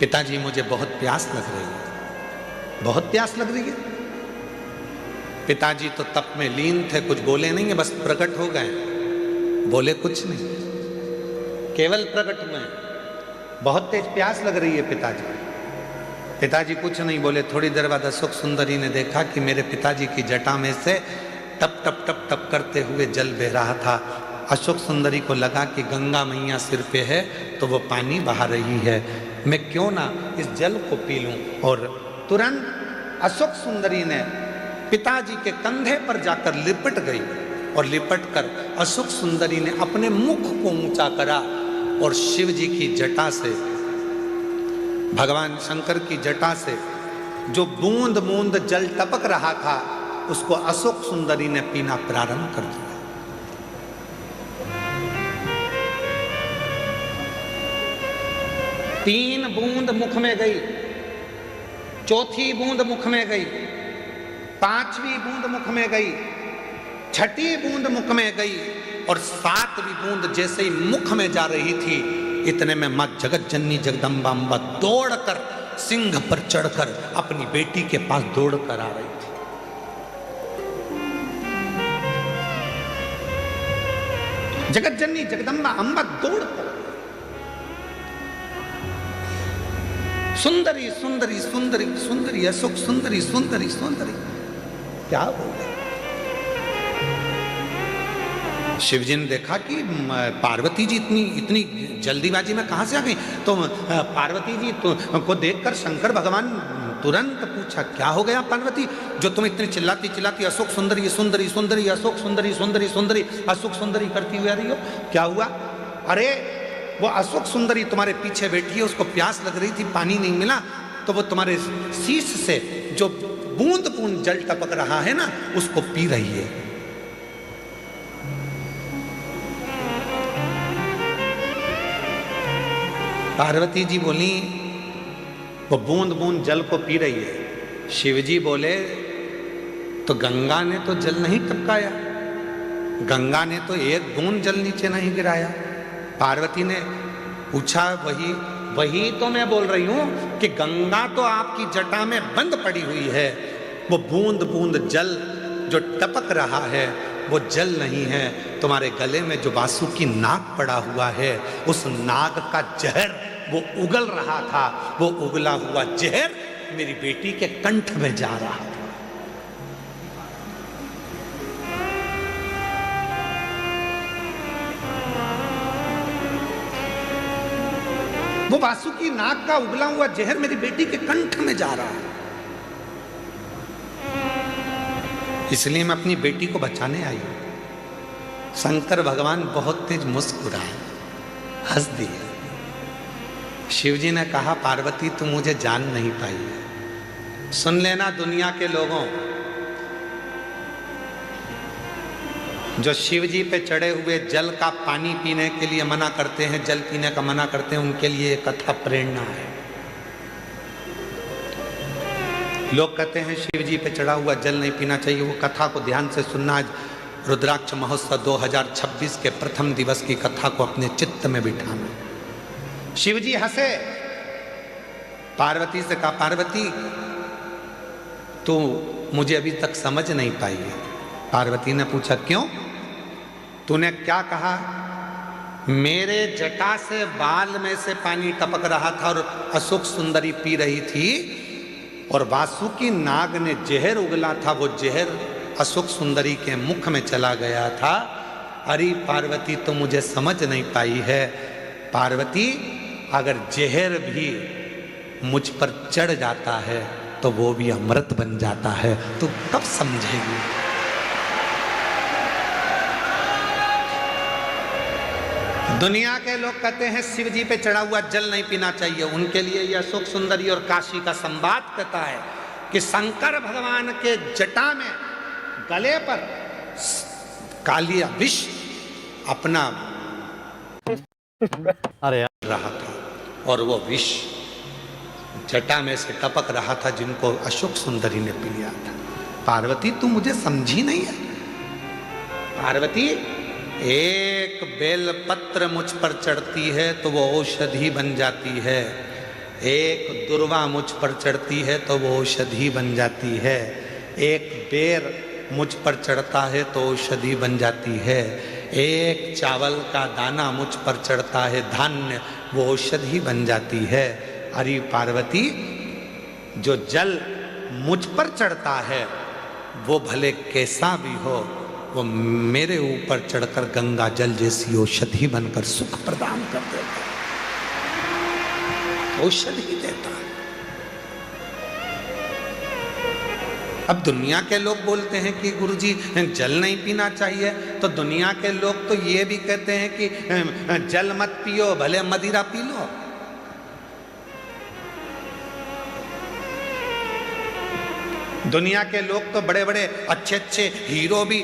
पिताजी मुझे बहुत प्यास लग रही है, बहुत प्यास लग रही है। पिताजी तो तप में लीन थे, कुछ बोले नहीं है, बस प्रकट हो गए, बोले कुछ नहीं, केवल प्रकट में। बहुत तेज प्यास लग रही है पिताजी। पिताजी कुछ नहीं बोले। थोड़ी देर बाद अशोक सुंदरी ने देखा कि मेरे पिताजी की जटा में से टप टप टप टप करते हुए जल बह रहा था। अशोक सुंदरी को लगा कि गंगा मैया सिर पे है तो वो पानी बहा रही है, मैं क्यों ना इस जल को पी लूं। और तुरंत अशोक सुंदरी ने पिताजी के कंधे पर जाकर लिपट गई और लिपट कर अशोक सुंदरी ने अपने मुख को ऊंचा करा और शिव जी की जटा से, भगवान शंकर की जटा से जो बूंद बूंद जल टपक रहा था उसको अशोक सुंदरी ने पीना प्रारंभ कर दिया। तीन बूंद मुख में गई, चौथी बूंद मुख में गई, पांचवी बूंद मुख में गई, छठी बूंद मुख में गई और सातवीं बूंद जैसे ही मुख में जा रही थी इतने में मां जगत जननी जगदम्बा अम्बा दौड़कर सिंह पर चढ़कर अपनी बेटी के पास दौड़कर आ रही थी। जगत जननी जगदम्बा अम्बा दौड़कर, सुंदरी सुंदरी सुंदरी सुंदरी अशोक सुंदरी सुंदरी सुंदरी, क्या बोल रहे। शिवजी ने देखा कि पार्वती जी इतनी जल्दीबाजी में कहां से आ गई, तो पार्वती जी को देखकर शंकर भगवान तुरंत पूछा, क्या हो गया पार्वती, जो तुम इतनी चिल्लाती चिल्लाती अशोक सुंदरी सुंदरी सुंदरी अशोक सुंदरी सुंदरी सुंदरी अशोक सुंदरी करती हुई आ रही हो, क्या हुआ। अरे वो अशोक सुंदरी तुम्हारे पीछे बैठी है, उसको प्यास लग रही थी, पानी नहीं मिला, तो वो तुम्हारे शीश से जो बूंद बूंद जल टपक रहा है ना उसको पी रही है। पार्वती जी बोली वो बूंद बूंद जल को पी रही है। शिवजी बोले तो गंगा ने तो जल नहीं टपकाया, गंगा ने तो एक बूंद जल नीचे नहीं गिराया। पार्वती ने पूछा, वही तो मैं बोल रही हूं कि गंगा तो आपकी जटा में बंद पड़ी हुई है, वो बूंद बूंद जल जो टपक रहा है वो जल नहीं है, तुम्हारे गले में जो वासुकी नाग पड़ा हुआ है उस नाग का जहर वो उगल रहा था, वो उगला हुआ जहर मेरी बेटी के कंठ में जा रहा था। वो वासुकी नाग का उगला हुआ जहर मेरी बेटी के कंठ में जा रहा है, इसलिए मैं अपनी बेटी को बचाने आई। शंकर भगवान बहुत तेज मुस्कुराए, हंस दिए। शिवजी ने कहा, पार्वती तुम मुझे जान नहीं पाई है। सुन लेना दुनिया के लोगों, जो शिवजी पे चढ़े हुए जल का पानी पीने के लिए मना करते हैं, जल पीने का मना करते हैं, उनके लिए ये कथा प्रेरणा है। लोग कहते हैं शिवजी पे चढ़ा हुआ जल नहीं पीना चाहिए, वो कथा को ध्यान से सुनना। आज रुद्राक्ष महोत्सव 2026 के प्रथम दिवस की कथा को अपने चित्त में बिठाना। शिवजी हंसे, पार्वती से कहा, पार्वती तू मुझे अभी तक समझ नहीं पाई है। पार्वती ने पूछा, क्यों, तूने क्या कहा। मेरे जटा से बाल में से पानी टपक रहा था और अशोक सुंदरी पी रही थी, और वासुकी नाग ने जहर उगला था, वो जहर अशोक सुंदरी के मुख में चला गया था। अरे पार्वती तो मुझे समझ नहीं पाई है। पार्वती अगर जहर भी मुझ पर चढ़ जाता है तो वो भी अमृत बन जाता है, तो कब समझेगी। दुनिया के लोग कहते हैं शिव जी पे चढ़ा हुआ जल नहीं पीना चाहिए, उनके लिए यह अशोक सुंदरी और काशी का संवाद कहता है कि शंकर भगवान के जटा में गले पर कालिया विष अपना रहा था और वो विष जटा में से टपक रहा था, जिनको अशोक सुंदरी ने पी लिया था। पार्वती तू मुझे समझी नहीं है। पार्वती एक बेल पत्र मुझ पर चढ़ती है तो वो औषधि बन जाती है, एक दुर्वा मुझ पर चढ़ती है तो वो औषधि बन जाती है, एक बेर मुझ पर चढ़ता है तो औषधि बन जाती है, एक चावल का दाना मुझ पर चढ़ता है धान्य, वो औषधि बन जाती है। अरे पार्वती, जो जल मुझ पर चढ़ता है वो भले कैसा भी हो, वो मेरे ऊपर चढ़कर गंगा जल जैसी औषधि बनकर सुख प्रदान कर देता है, औषधि देता है। अब दुनिया के लोग बोलते हैं कि गुरुजी जल नहीं पीना चाहिए, तो दुनिया के लोग तो ये भी कहते हैं कि जल मत पियो, भले मदिरा पी लो। दुनिया के लोग तो बड़े बड़े अच्छे अच्छे हीरो भी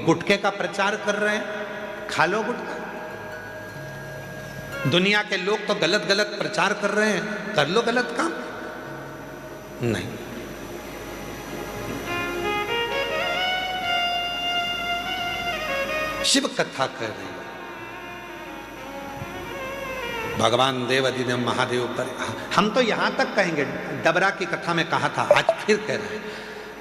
गुटखे का प्रचार कर रहे हैं, खा लो गुटखा। दुनिया के लोग तो गलत गलत प्रचार कर रहे हैं, कर लो गलत काम। नहीं, शिव कथा कर रही है, भगवान देवाधिदेव महादेव पर। हम तो यहां तक कहेंगे, डबरा की कथा में कहा था, आज फिर कह रहे हैं,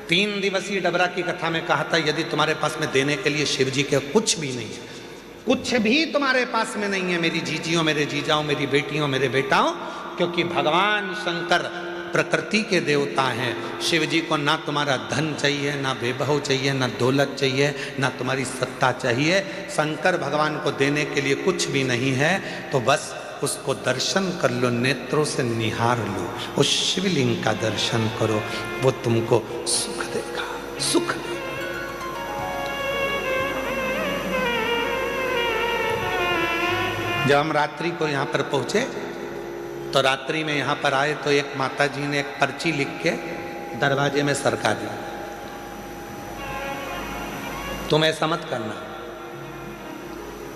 3 दिवसीय डबरा की कथा में कहा था, यदि तुम्हारे पास में देने के लिए शिव जी के कुछ भी नहीं है, कुछ भी तुम्हारे पास में नहीं है मेरी जीजियों, मेरे जीजाओं, मेरी बेटियों, मेरे बेटाओं, क्योंकि भगवान शंकर प्रकृति के देवता हैं। शिव जी को ना तुम्हारा धन चाहिए, ना वैभव चाहिए, ना दौलत चाहिए, ना तुम्हारी सत्ता चाहिए। शंकर भगवान को देने के लिए कुछ भी नहीं है, तो बस उसको दर्शन कर लो, नेत्रों से निहार लो, उस शिवलिंग का दर्शन करो, वो तुमको सुख देगा, सुख देगा। जब हम रात्रि को यहाँ पर पहुंचे, तो रात्रि में यहाँ पर आए तो एक माता जी ने एक पर्ची लिख के दरवाजे में सरका दी। तुम ऐसा मत करना।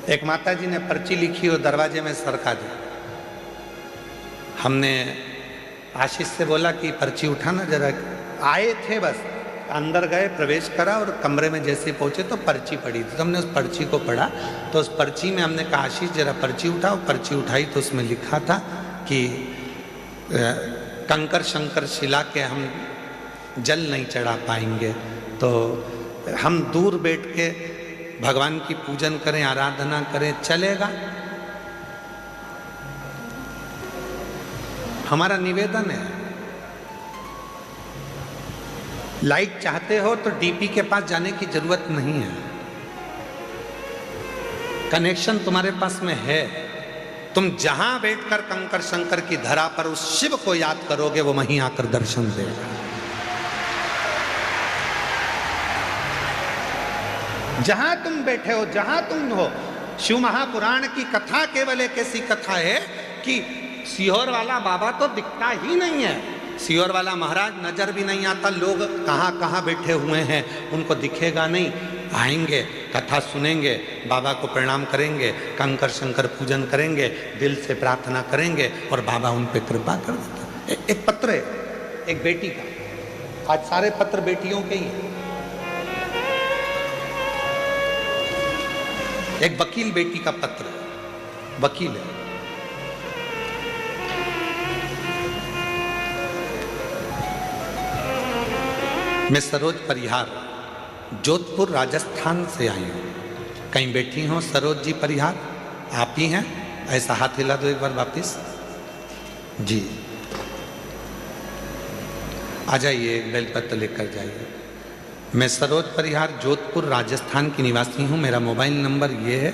एक माता जी ने पर्ची लिखी और दरवाजे में सरका दी। हमने आशीष से बोला कि पर्ची उठाना जरा। आए थे, बस अंदर गए, प्रवेश करा और कमरे में जैसे पहुंचे तो पर्ची पड़ी थी। तो हमने उस पर्ची को पढ़ा, तो उस पर्ची में हमने कहा आशीष जरा पर्ची उठाओ। पर्ची उठाई तो उसमें लिखा था कि कंकर शंकर शिला के हम जल नहीं चढ़ा पाएंगे, तो हम दूर बैठ के भगवान की पूजन करें, आराधना करें, चलेगा? हमारा निवेदन है, लाइट चाहते हो तो डीपी के पास जाने की जरूरत नहीं है, कनेक्शन तुम्हारे पास में है। तुम जहां बैठकर कंकर शंकर की धरा पर उस शिव को याद करोगे, वो वहीं आकर दर्शन देगा। जहां तुम बैठे हो, जहां तुम हो, शिव महापुराण की कथा केवल एक ऐसी कथा है कि सीहोर वाला बाबा तो दिखता ही नहीं है, सीहोर वाला महाराज नजर भी नहीं आता, लोग कहाँ कहाँ बैठे हुए हैं उनको दिखेगा नहीं। आएंगे, कथा सुनेंगे, बाबा को प्रणाम करेंगे, कंकर शंकर पूजन करेंगे, दिल से प्रार्थना करेंगे और बाबा उन पे कृपा कर देता। एक पत्र है एक बेटी का, आज सारे पत्र बेटियों के ही हैं। एक वकील बेटी का पत्र, वकील है, मैं सरोज परिहार जोधपुर राजस्थान से आई हूँ। कहीं बैठी हो सरोज जी परिहार? आप ही हैं? ऐसा हाथ हिला दो एक बार वापिस जी। आ जाइए, एक बेलपत्र लेकर जाइए। मैं सरोज परिहार जोधपुर राजस्थान की निवासी हूँ। मेरा मोबाइल नंबर ये है।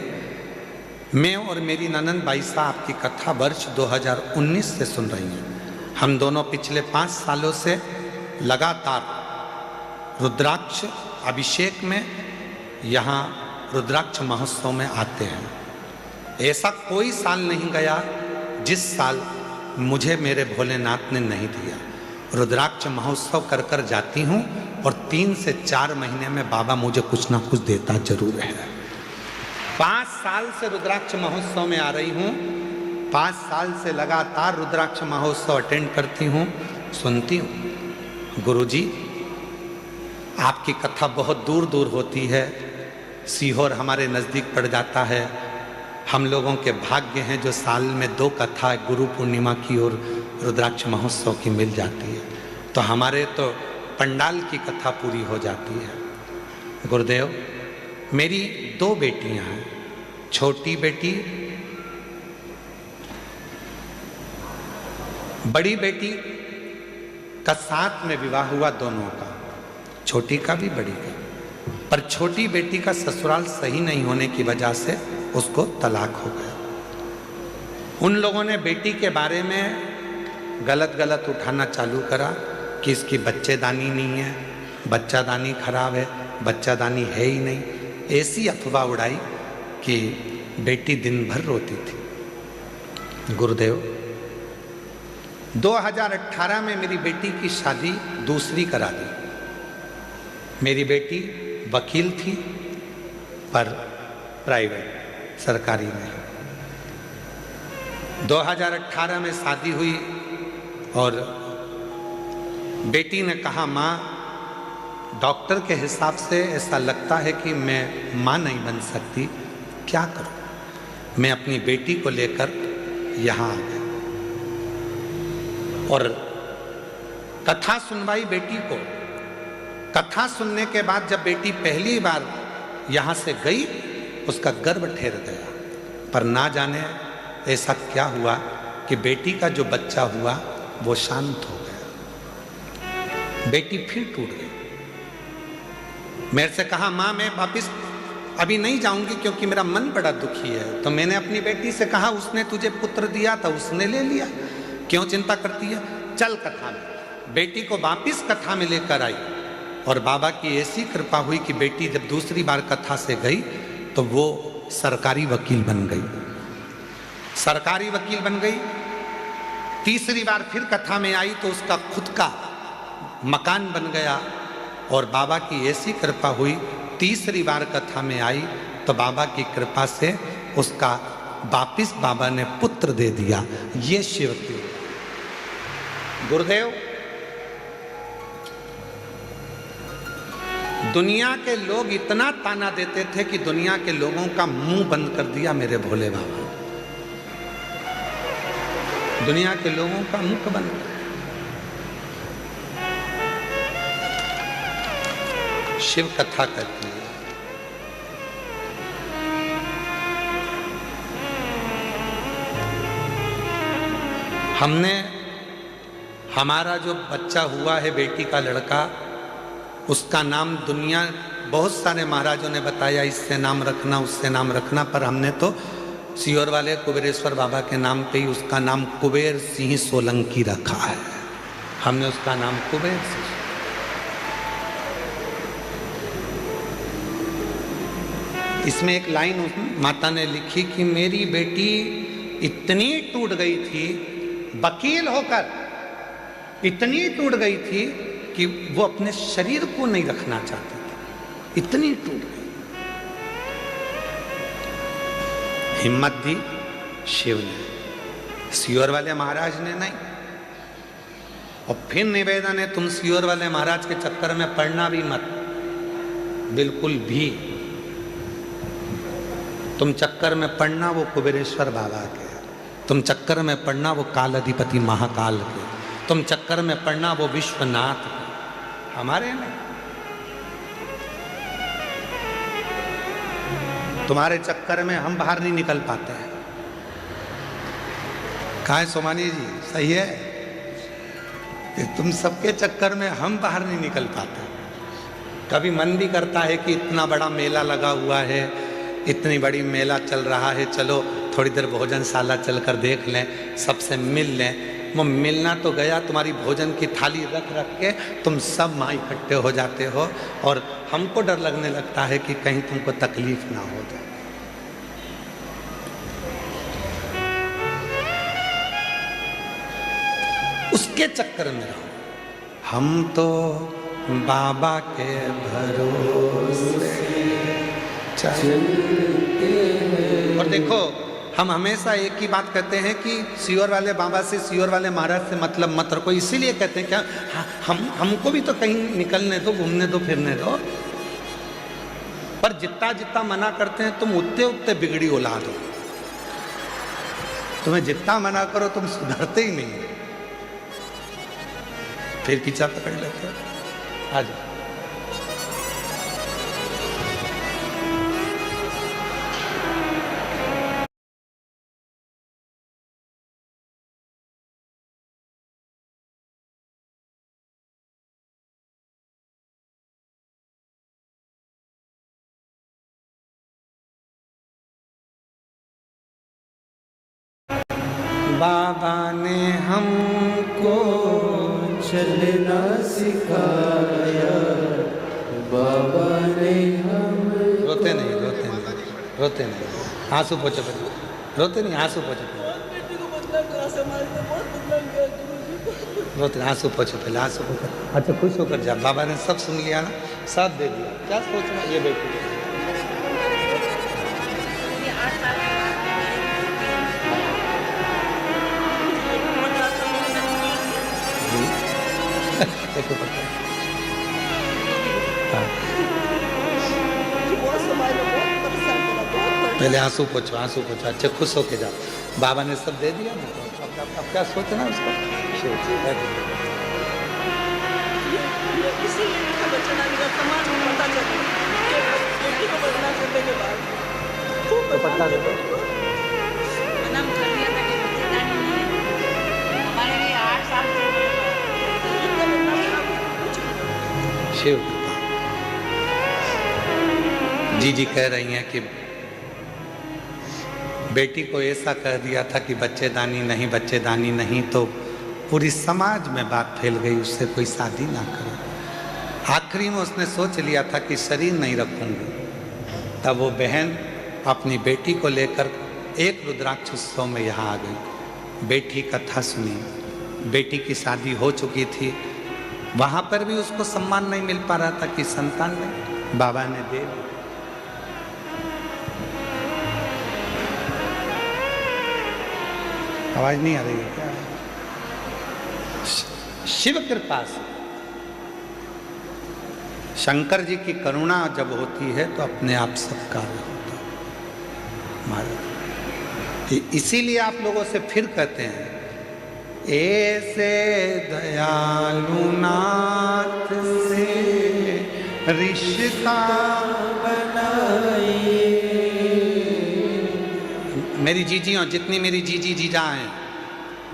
मैं और मेरी ननंद बाईसा आपकी कथा वर्ष 2019 से सुन रही हैं। हम दोनों पिछले 5 सालों से लगातार रुद्राक्ष अभिषेक में यहाँ रुद्राक्ष महोत्सव में आते हैं। ऐसा कोई साल नहीं गया जिस साल मुझे मेरे भोलेनाथ ने नहीं दिया। रुद्राक्ष महोत्सव कर कर जाती हूँ और 3 से 4 महीने में बाबा मुझे कुछ ना कुछ देता जरूर है। 5 साल से रुद्राक्ष महोत्सव में आ रही हूँ, 5 साल से लगातार रुद्राक्ष महोत्सव अटेंड करती हूँ, सुनती हूँ। गुरुजी आपकी कथा बहुत दूर दूर होती है, सीहोर हमारे नज़दीक पड़ जाता है। हम लोगों के भाग्य हैं जो साल में 2 कथा गुरु पूर्णिमा की और रुद्राक्ष महोत्सव की मिल जाती है, तो हमारे तो पंडाल की कथा पूरी हो जाती है। गुरुदेव, मेरी 2 बेटियां हैं। छोटी बेटी, बड़ी बेटी का साथ में विवाह हुआ दोनों का, छोटी का भी बड़ी का। पर छोटी बेटी का ससुराल सही नहीं होने की वजह से उसको तलाक हो गया। उन लोगों ने बेटी के बारे में गलत गलत उठाना चालू करा कि इसकी बच्चेदानी नहीं है, बच्चादानी खराब है, बच्चादानी है ही नहीं। ऐसी अफवाह उड़ाई कि बेटी दिन भर रोती थी। गुरुदेव, 2018 में मेरी बेटी की शादी दूसरी करा दी। मेरी बेटी वकील थी, पर प्राइवेट, सरकारी नहीं। 2018 में शादी हुई और बेटी ने कहा, माँ, डॉक्टर के हिसाब से ऐसा लगता है कि मैं माँ नहीं बन सकती, क्या करूं? मैं अपनी बेटी को लेकर यहाँ आ गया और कथा सुनवाई बेटी को। कथा सुनने के बाद जब बेटी पहली बार यहाँ से गई, उसका गर्भ ठेर गया। पर ना जाने ऐसा क्या हुआ कि बेटी का जो बच्चा हुआ वो शांत हो गया। बेटी फिर टूट गई। मेरे से कहा, माँ मैं वापिस अभी नहीं जाऊंगी क्योंकि मेरा मन बड़ा दुखी है। तो मैंने अपनी बेटी से कहा, उसने तुझे पुत्र दिया था, उसने ले लिया, क्यों चिंता करती है, चल कथा में। बेटी को वापिस कथा में लेकर आई और बाबा की ऐसी कृपा हुई कि बेटी जब दूसरी बार कथा से गई तो वो सरकारी वकील बन गई। सरकारी वकील बन गई। तीसरी बार फिर कथा में आई तो उसका खुद का मकान बन गया और बाबा की ऐसी कृपा हुई, तीसरी बार कथा में आई तो बाबा की कृपा से उसका वापिस बाबा ने पुत्र दे दिया। ये शिव की। गुरुदेव, दुनिया के लोग इतना ताना देते थे कि दुनिया के लोगों का मुंह बंद कर दिया मेरे भोले बाबा। दुनिया के लोगों का मुख बंद कर। शिव कथा करती है। हमने हमारा जो बच्चा हुआ है, बेटी का लड़का, उसका नाम दुनिया बहुत सारे महाराजों ने बताया, इससे नाम रखना, उससे नाम रखना, पर हमने तो सीहोर वाले कुबेरेश्वर बाबा के नाम पे ही उसका नाम कुबेर सिंह सोलंकी रखा है। हमने उसका नाम कुबेर सिंह। इसमें एक लाइन माता ने लिखी कि मेरी बेटी इतनी टूट गई थी, वकील होकर इतनी टूट गई थी कि वो अपने शरीर को नहीं रखना चाहती थी, इतनी टूट गई। हिम्मत दी शिव ने, सीहोर वाले महाराज ने नहीं। और फिर निवेदन है, तुम सीहोर वाले महाराज के चक्कर में पड़ना भी मत, बिल्कुल भी। तुम चक्कर में पड़ना वो कुबेरेश्वर बाबा के, तुम चक्कर में पड़ना वो काल अधिपति महाकाल के, तुम चक्कर में पड़ना वो विश्वनाथ के, हमारे नहीं। तुम्हारे चक्कर में हम बाहर नहीं निकल पाते हैं। कहा है सोमानी जी, सही है कि तुम सबके चक्कर में हम बाहर नहीं निकल पाते। कभी मन भी करता है कि इतना बड़ा मेला लगा हुआ है, इतनी बड़ी मेला चल रहा है, चलो थोड़ी देर भोजनशाला चलकर देख लें, सबसे मिल लें। वो मिलना तो गया, तुम्हारी भोजन की थाली रख रख के तुम सब माँ इकट्ठे हो जाते हो और हमको डर लगने लगता है कि कहीं तुमको तकलीफ ना हो जाए। उसके चक्कर में रहो। हम तो बाबा के भरोसे चलते हैं। और देखो, हम हमेशा एक ही बात कहते हैं कि सीहोर वाले बाबा से, सीहोर वाले महाराज से मतलब मत रखो। इसीलिए कहते हैं क्या, हमको भी तो कहीं निकलने दो, घूमने दो, फिरने दो। पर जितना जितना मना करते हैं तुम उतने उतने बिगड़ी औलाद हो। तुम्हें जितना मना करो तुम सुधरते ही नहीं, फिर पीछा पकड़ लेते हो। आ जाओ। बाबा ने हमको चलना सिखाया, बाबा ने हम रोते नहीं, रोते नहीं, रोते नहीं, आंसू पोछो पहले, रोते नहीं, आंसू पोछो पहले, रोते आंसू पोछो पहले, आंसू पोछो। अच्छा खुश होकर जा, बाबा ने सब सुन लिया ना, साथ दे दिया, क्या सोचना ये बेटी। देखो पता हाँ। पहले आंसू पोछो, आंसू पोछो, अच्छे खुश होके जाओ, बाबा ने सब दे दिया ना, तो अब क्या सोचना उसको। तो पता दे शिव कृपा। जी कह रही हैं कि बेटी को ऐसा कह दिया था कि बच्चेदानी नहीं, बच्चेदानी नहीं, तो पूरी समाज में बात फैल गई उससे कोई शादी ना करे। आखिरी में उसने सोच लिया था कि शरीर नहीं रखूंगी, तब वो बहन अपनी बेटी को लेकर एक रुद्राक्ष उत्सव में यहाँ आ गई। बेटी कथा सुनी, बेटी की शादी हो चुकी थी, वहाँ पर भी उसको सम्मान नहीं मिल पा रहा था कि संतान नहीं, बाबा ने दे दी। आवाज नहीं आ रही है क्या? शिव कृपा से, शंकर जी की करुणा जब होती है तो अपने आप सब कार्य होता है महाराज। इसीलिए आप लोगों से फिर कहते हैं, ऐसे दयालु नाथ से रिश्ता बनाइए। मेरी जीजियों, जितनी मेरी जीजी जीजा हैं,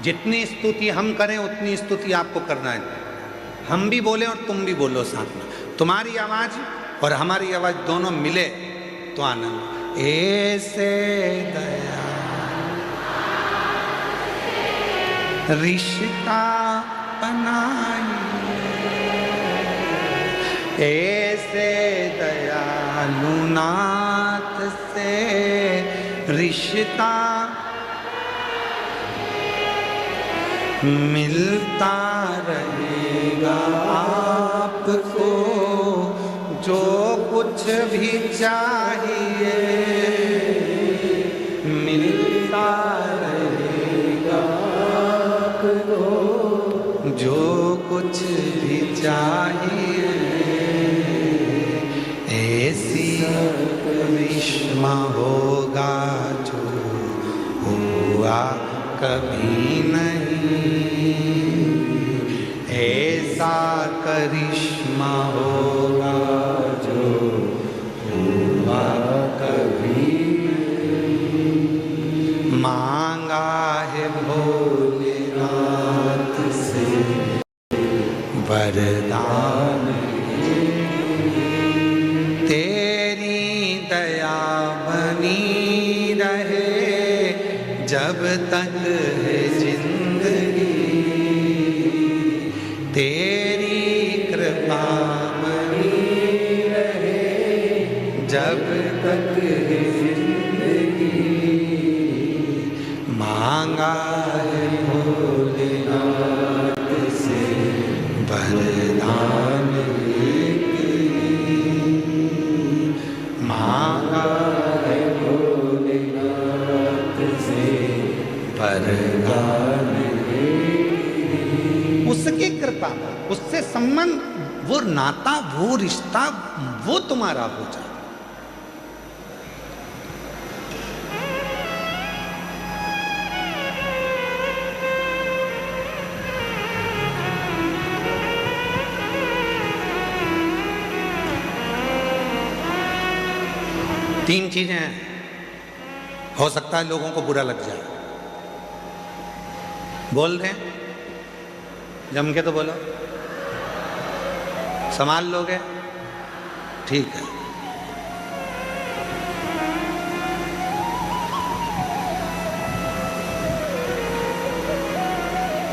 जितनी स्तुति हम करें उतनी स्तुति आपको करना है। हम भी बोले और तुम भी बोलो साथ में, तुम्हारी आवाज और हमारी आवाज दोनों मिले तो आनंद। ऐसे दया रिश्ता बनाइए, ऐसे दयालु नाथ से रिश्ता मिलता रहेगा आपको जो कुछ भी चाहिए, मिलता रहेगा आपको जो कुछ भी चाहिए। ऐसी करिश्मा होगा जो हुआ कभी नहीं, ऐसा करिश्मा होगा जो हुआ कभी नहीं। मांगा है भोलेनाथ से वरदान, तेरी दया बनी रहे जब तक है जिंदगी, तेरी कृपा बनी रहे जब तक है जिंदगी। मांगा है भोलेनाथ से वरदान, मांगा है भोलेनाथ से वरदान। उसकी कृपा, उससे संबंध, वो नाता, वो रिश्ता, वो तुम्हारा हो जाए। तीन चीजें हैं, हो सकता है लोगों को बुरा लग जाए, बोल दें, जम के तो बोलो, संभाल लोगे, ठीक है।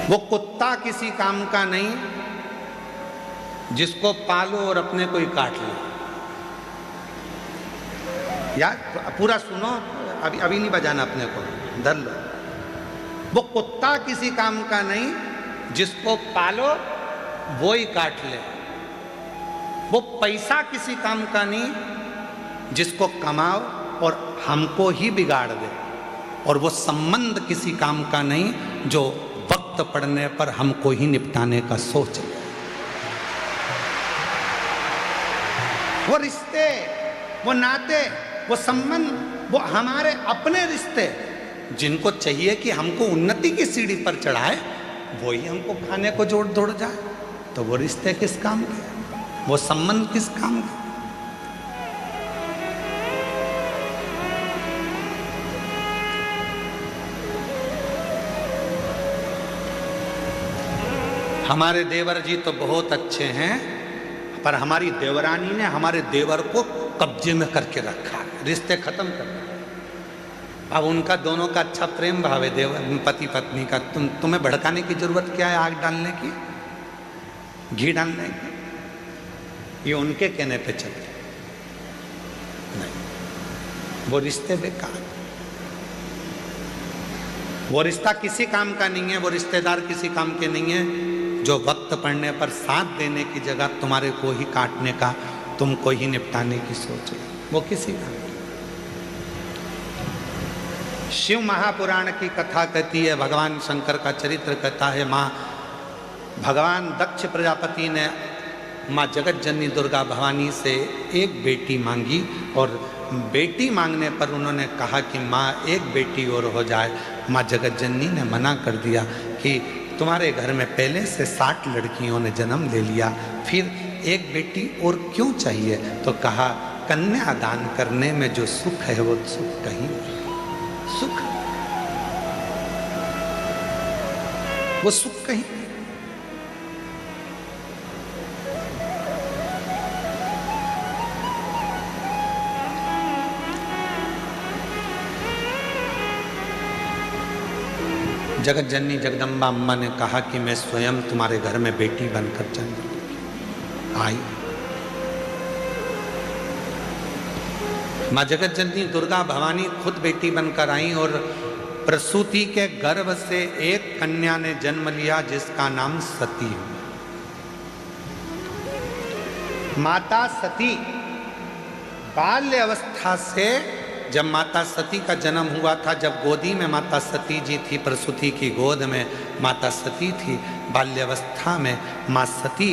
वो कुत्ता किसी काम का नहीं जिसको पालो और अपने को ही काट लो। यार पूरा सुनो, अभी नहीं बजाना अपने को, धर लो। वो कुत्ता किसी काम का नहीं जिसको पालो वो ही काट ले। वो पैसा किसी काम का नहीं जिसको कमाओ और हमको ही बिगाड़ दे। और वो संबंध किसी काम का नहीं जो वक्त पड़ने पर हमको ही निपटाने का सोच ले। वो रिश्ते, वो नाते, वो संबंध, वो हमारे अपने रिश्ते जिनको चाहिए कि हमको उन्नति की सीढ़ी पर चढ़ाए, वही हमको खाने को जोड़ दौड़ जाए। तो वो रिश्ते किस काम के, वो संबंध किस काम के? हमारे देवर जी तो बहुत अच्छे हैं, पर हमारी देवरानी ने हमारे देवर को कब्जे में करके रखा, रिश्ते खत्म कर दिए। अब उनका दोनों का अच्छा प्रेम भाव है, देवर पति पत्नी का। तुम्हें भड़काने की जरूरत क्या है? आग डालने की, घी डालने की? ये उनके कहने पे चलते नहीं। वो रिश्ते बेकार, वो रिश्ता किसी काम का नहीं है, वो रिश्तेदार किसी काम के नहीं है जो वक्त पड़ने पर साथ देने की जगह तुम्हारे को ही काटने का, तुमको ही निपटाने की सोच है। वो किसी काम की। शिव महापुराण की कथा कहती है, भगवान शंकर का चरित्र कहता है, भगवान दक्ष प्रजापति ने माँ जगत जननी दुर्गा भवानी से एक बेटी मांगी और बेटी मांगने पर उन्होंने कहा कि माँ एक बेटी और हो जाए। माँ जगत जननी ने मना कर दिया कि तुम्हारे घर में पहले से 60 लड़कियों ने जन्म ले लिया, फिर एक बेटी और क्यों चाहिए? तो कहा कन्या दान करने में जो सुख है वो सुख कहीं नहीं। सुख, वो सुख कहीं नहीं। जगत जननी जगदम्बा अम्मा ने कहा कि मैं स्वयं तुम्हारे घर में बेटी बनकर जन्म आई। माँ जगत जननी दुर्गा भवानी खुद बेटी बनकर आई और प्रसूति के गर्भ से एक कन्या ने जन्म लिया जिसका नाम सती है। माता सती बाल्य अवस्था से, जब माता सती का जन्म हुआ था, जब गोदी में माता सती जी थी, प्रसूति की गोद में माता सती थी, बाल्यावस्था में माँ सती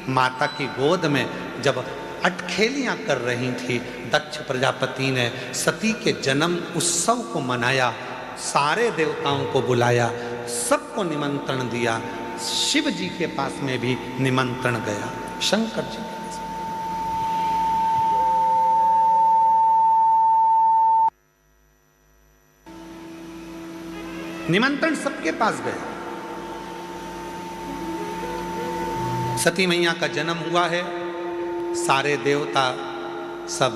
माता की गोद में जब अटखेलियाँ कर रही थी, दक्ष प्रजापति ने सती के जन्म उत्सव को मनाया, सारे देवताओं को बुलाया, सबको निमंत्रण दिया। शिव जी के पास में भी निमंत्रण गया, शंकर जी के पास। निमंत्रण सबके पास गया। सती मैया का जन्म हुआ है, सारे देवता सब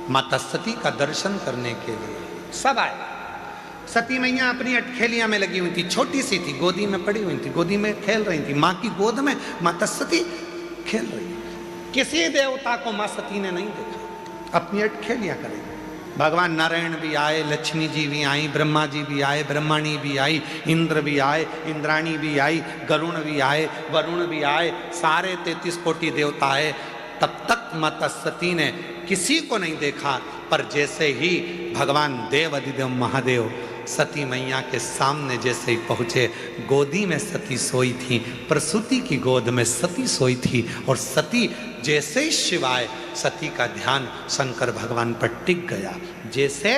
माता सती का दर्शन करने के लिए सब आए। सती मैया अपनी अटखेलियां में लगी हुई थी, छोटी सी थी, गोदी में पड़ी हुई थी, गोदी में खेल रही थी, माँ की गोद में माता सती खेल रही। किसी देवता को माँ सती ने नहीं देखा, अपनी अटखेलियां करें। भगवान नारायण भी आए, लक्ष्मी जी भी आई, ब्रह्मा जी भी आए, ब्रह्मणी भी आई, इंद्र भी आए, इंद्राणी भी आई, गरुण भी आए, वरुण भी आए, सारे 33 कोटि देवता आए। तब तक माता सती ने किसी को नहीं देखा, पर जैसे ही भगवान देव अधिदेव महादेव सती मैया के सामने जैसे ही पहुँचे, गोदी में सती सोई थी, प्रसूति की गोद में सती सोई थी, और सती जैसे ही शिवाय, सती का ध्यान शंकर भगवान पर टिक गया। जैसे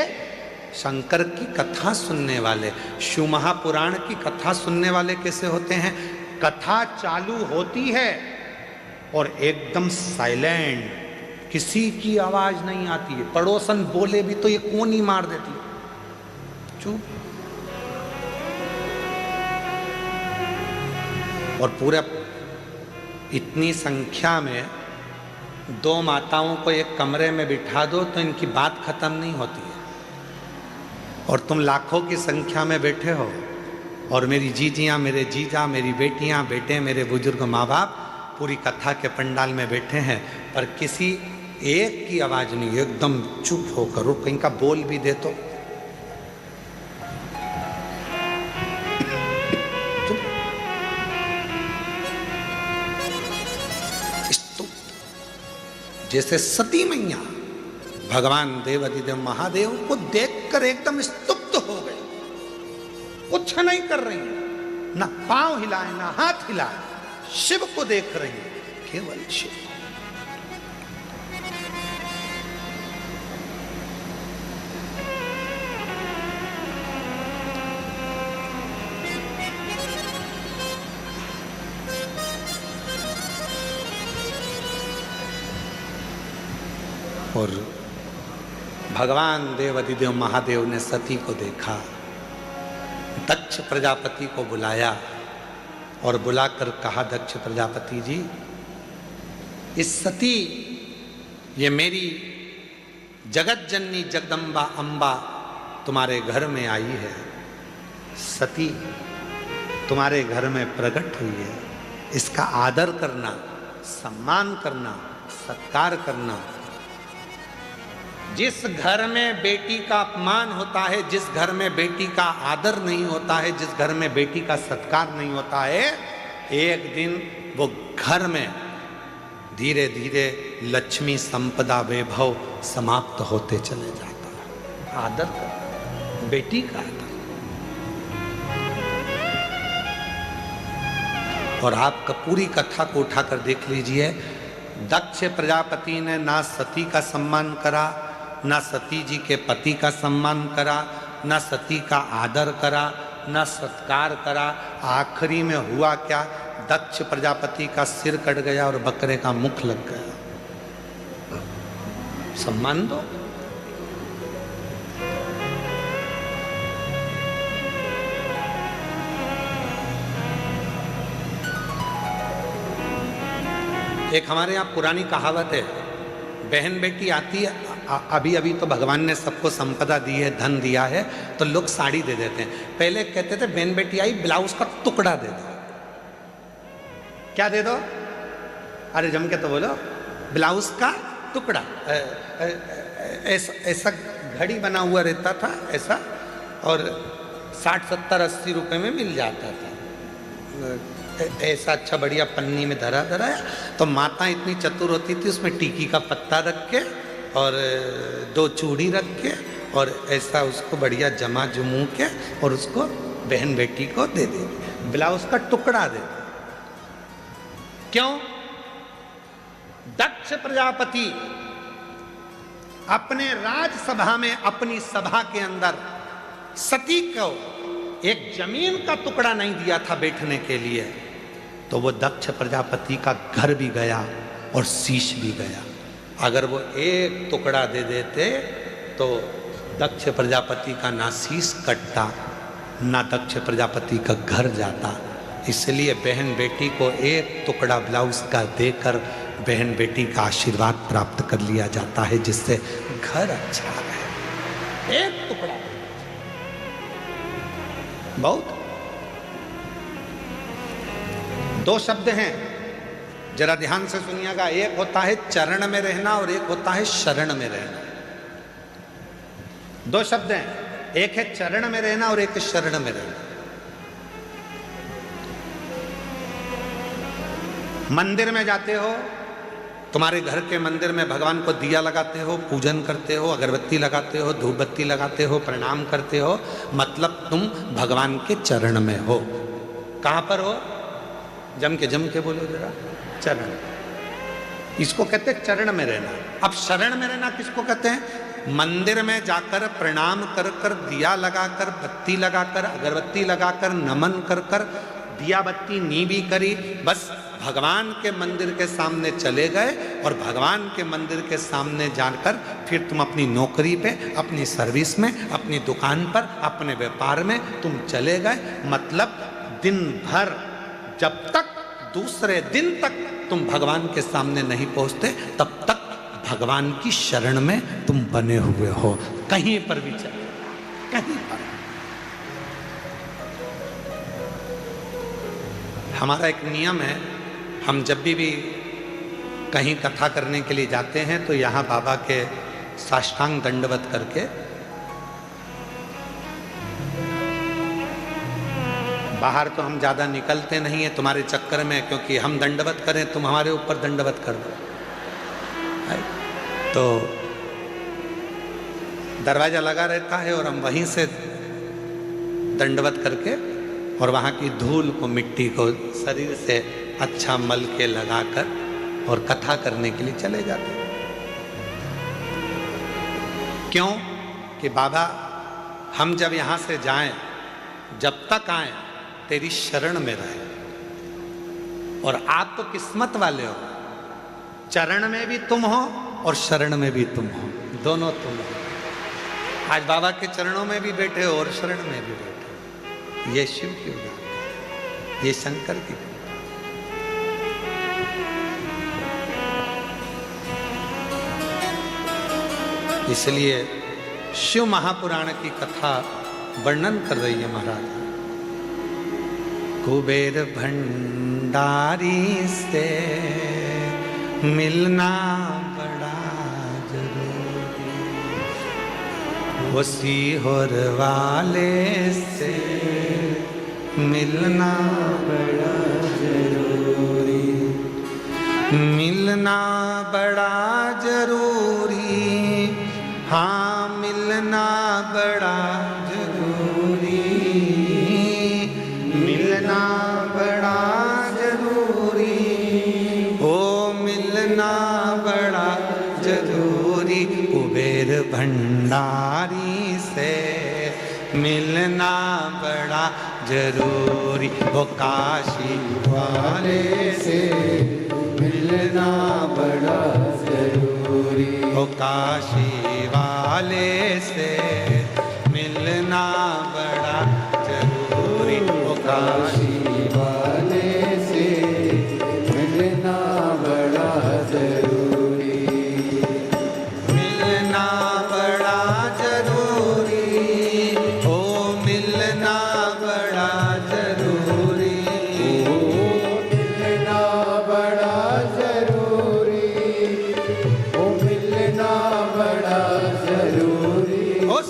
शंकर की कथा सुनने वाले, शिव महापुराण की कथा सुनने वाले कैसे होते हैं? कथा चालू होती है और एकदम साइलेंट, किसी की आवाज नहीं आती है। पड़ोसन बोले भी तो ये कोनी मार देती है, चुप। और पूरा इतनी संख्या में 2 माताओं को एक कमरे में बिठा दो तो इनकी बात खत्म नहीं होती है। और तुम लाखों की संख्या में बैठे हो और मेरी जीजियाँ, मेरे जीजा, मेरी बेटियाँ, बेटे, मेरे बुजुर्ग माँ बाप पूरी कथा के पंडाल में बैठे हैं, पर किसी एक की आवाज नहीं, एकदम चुप होकर। और कहीं का बोल भी दे तो जैसे सती मैया भगवान देवाधिदेव महादेव को देखकर एकदम स्तुप्त हो गए, कुछ नहीं कर रही है, ना पांव हिलाए ना हाथ हिलाए, शिव को देख रही है, केवल शिव। और भगवान देवाधिदेव महादेव ने सती को देखा, दक्ष प्रजापति को बुलाया और बुलाकर कहा, दक्ष प्रजापति जी, इस सती, ये मेरी जगत जननी जगदम्बा अंबा तुम्हारे घर में आई है। सती तुम्हारे घर में प्रकट हुई है, इसका आदर करना, सम्मान करना, सत्कार करना। जिस घर में बेटी का अपमान होता है, जिस घर में बेटी का आदर नहीं होता है, जिस घर में बेटी का सत्कार नहीं होता है, एक दिन वो घर में धीरे धीरे लक्ष्मी संपदा वैभव समाप्त होते चले जाता है। आदर कर, बेटी का आदर। और आपका पूरी कथा को उठाकर देख लीजिए, दक्ष प्रजापति ने ना सती का सम्मान करा, ना सती जी के पति का सम्मान करा, ना सती का आदर करा, ना सत्कार करा। आखिरी में हुआ क्या, दक्ष प्रजापति का सिर कट गया और बकरे का मुख लग गया। सम्मान दो। एक हमारे यहाँ पुरानी कहावत है, बहन बेटी आती है, अभी अभी तो भगवान ने सबको संपदा दी है, धन दिया है, तो लोग साड़ी दे देते हैं। पहले कहते थे बहन बेटी आई, ब्लाउज का टुकड़ा दे दो। क्या दे दो? अरे जम के तो बोलो, ब्लाउज का टुकड़ा। ऐसा घड़ी बना हुआ रहता था ऐसा, और 60, 70, 80 रुपए में मिल जाता था। ऐसा अच्छा बढ़िया पन्नी में धरा धराया। तो माता इतनी चतुर होती थी, उसमें टीकी का पत्ता रख के और 2 चूड़ी रख के और ऐसा उसको बढ़िया जमा जुमू के और उसको बहन बेटी को दे दे, ब्लाउज का टुकड़ा दे। क्यों? दक्ष प्रजापति अपने राजसभा में, अपनी सभा के अंदर सती को एक जमीन का टुकड़ा नहीं दिया था बैठने के लिए, तो वो दक्ष प्रजापति का घर भी गया और शीश भी गया। अगर वो एक टुकड़ा दे देते तो दक्ष प्रजापति का ना शीश कटता, ना दक्ष प्रजापति का घर जाता। इसलिए बहन बेटी को एक टुकड़ा ब्लाउज का देकर बहन बेटी का आशीर्वाद प्राप्त कर लिया जाता है, जिससे घर अच्छा रहे। एक टुकड़ा बहुत। 2 शब्द हैं, जरा ध्यान से सुनिएगा। एक होता है चरण में रहना और एक होता है शरण में रहना। 2 शब्द हैं, एक है चरण में रहना और एक है शरण में रहना। मंदिर में जाते हो, तुम्हारे घर के मंदिर में भगवान को दिया लगाते हो, पूजन करते हो, अगरबत्ती लगाते हो, धूप बत्ती लगाते हो, प्रणाम करते हो, मतलब तुम भगवान के चरण में हो। कहाँ पर हो? जम के बोलो जरा। चरण, इसको कहते हैं चरण में रहना। अब शरण में रहना किसको कहते हैं? मंदिर में जाकर प्रणाम कर कर, दिया लगाकर, बत्ती लगाकर, अगरबत्ती लगाकर, नमन कर कर, दिया बत्ती नी भी करी, बस भगवान के मंदिर के सामने चले गए और भगवान के मंदिर के सामने जाकर फिर तुम अपनी नौकरी पे, अपनी सर्विस में, अपनी दुकान पर, अपने व्यापार में तुम चले गए। मतलब दिन भर, जब तक दूसरे दिन तक तुम भगवान के सामने नहीं पहुंचते, तब तक भगवान की शरण में तुम बने हुए हो। कहीं पर भी चले, कहीं पर। हमारा एक नियम है, हम जब भी कहीं कथा करने के लिए जाते हैं तो यहाँ बाबा के साष्टांग दंडवत करके बाहर तो हम ज़्यादा निकलते नहीं है तुम्हारे चक्कर में, क्योंकि हम दंडवत करें तुम हमारे ऊपर दंडवत कर दो। तो दरवाज़ा लगा रहता है और हम वहीं से दंडवत करके और वहाँ की धूल को, मिट्टी को शरीर से अच्छा मल के लगाकर और कथा करने के लिए चले जाते हैं। क्यों कि बाबा हम जब यहाँ से जाएं, जब तक आए तेरी शरण में रहे। और आप तो किस्मत वाले हो, चरण में भी तुम हो और शरण में भी तुम हो, दोनों तुम हो। आज बाबा के चरणों में भी बैठे हो और शरण में भी बैठे हो। ये शिव की बात है, ये शंकर की बात। इसलिए शिव महापुराण की कथा वर्णन कर रही है महाराज। कुबेर भंडारी से मिलना बड़ा जरूरी, वो सीहोर वाले से मिलना बड़ा जरूरी, मिलना बड़ा जरूरी, हाँ मिलना बड़ा जरूरी, मिलना बड़ा जरूरी, ओ मिलना बड़ा जरूरी। कुबेर भंडारी से मिलना बड़ा जरूरी, वो काशी वाले से मिलना बड़ा जरूरी, वो काशी वाले से मिलना बड़ा जरूरी, वो काशी वाले से मिलना बड़ा जरूरी, मिलना बड़ा जरूरी, ओ मिलना बड़ा जरूरी, ओ मिलना बड़ा जरूरी, ओ मिलना बड़ा जरूरी, ओ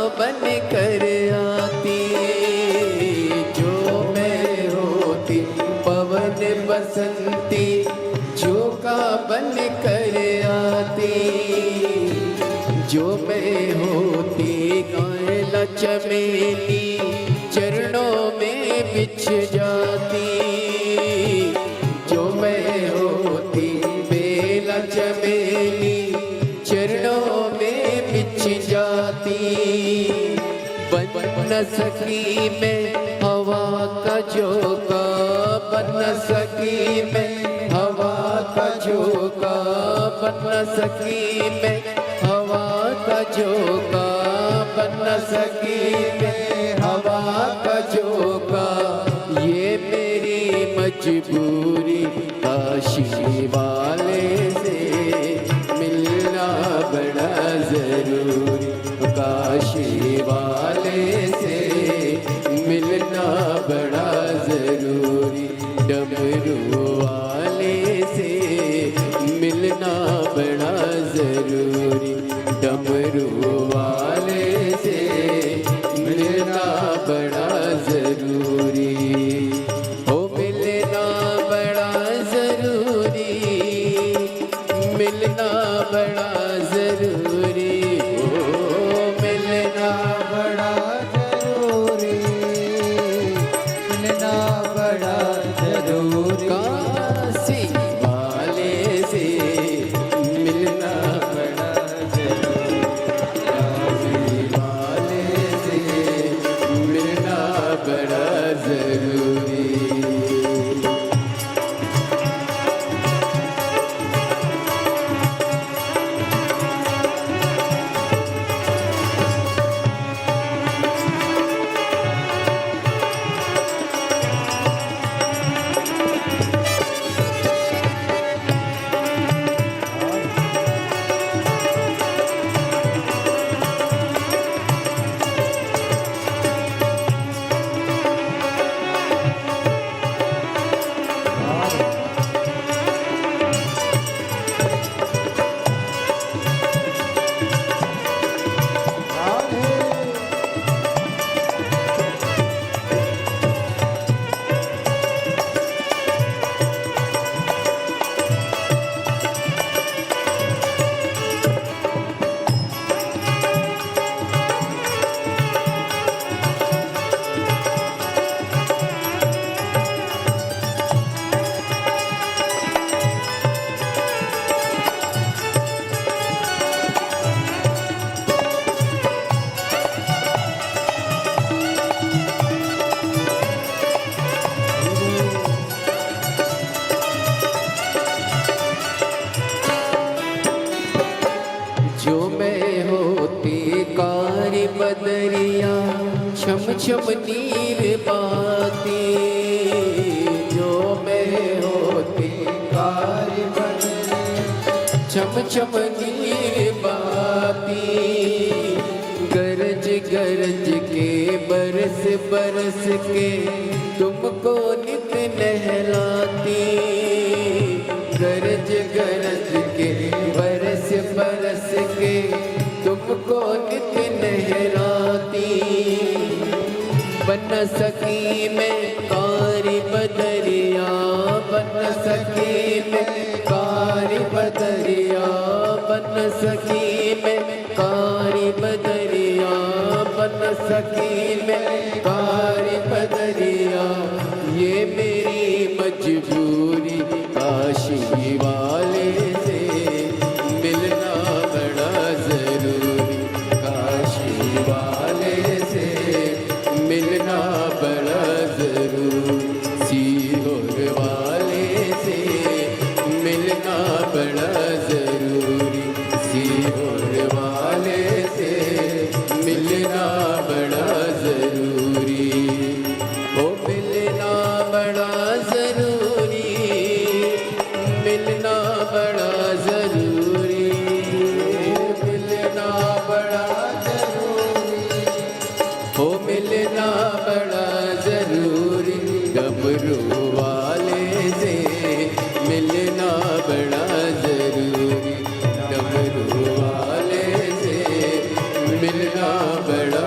बन कर आती, जो मैं होती पवन बसंती, झोंका बन कर आती, जो मैं होती कांला चमेली, चरणों में बिछ जाती, जो मैं होती बेला चमेली, चरणों में बिछ जाती। बन सकी मैं हवा का झोंका, बन सकी मैं हवा का झोंका, बन सकी मैं हवा का झोंका, बन सकी मैं हवा का झोंका। ये मेरी मजबूरी, काशी वाले से मिलना बड़ा जरूरी, काशी वाले से मिलना बड़ा जरूरी, डमरू वाले से मिलना बड़ा जरूरी, डमरू वाले से मिलना बड़ा जरूरी, ओ मिलना बड़ा जरूरी, मिलना बड़ा जरूरी, ओ मिलना बड़ा जरूरी, मिलना बड़ा जरूरी, काशी वाले से मिलना बड़ा जरूरी, काशी वाले से मिलना बड़ा जरूरी। जो मैं होती कारी बदरिया, छम छम नीर बहाती, जो मैं होती कारी बदरिया, छम छम नीर बहाती, गरज गरज के बरस बरस के तुमको नित नहलाती, गरज गरज के बरस बरस के तुमको नित नहलाती। बन सकी मैं कारी बदरिया, बन सकी मैं कारी बदरिया, बन सकी मैं कारी बदरिया, बन सकी मैं कारी बदरिया। ये मेरी मजबूरी, काशी वाले से मिलना बड़ा जरूरी, काशी वाले से मिलना बड़ा जरूरी, सीहोर वाले से मिलना बड़ा जरूरी, सीहोर वाले से मिलना बड़ा जरूरी, ओ मिलना बड़ा जरूरी, मिलना बड़ा जरूरी, मिलना बड़ा जरूरी, ओ मिलना बड़ा जरूरी, डमरू वाले से मिलना बड़ा जरूरी, डमरू वाले से मिलना बड़ा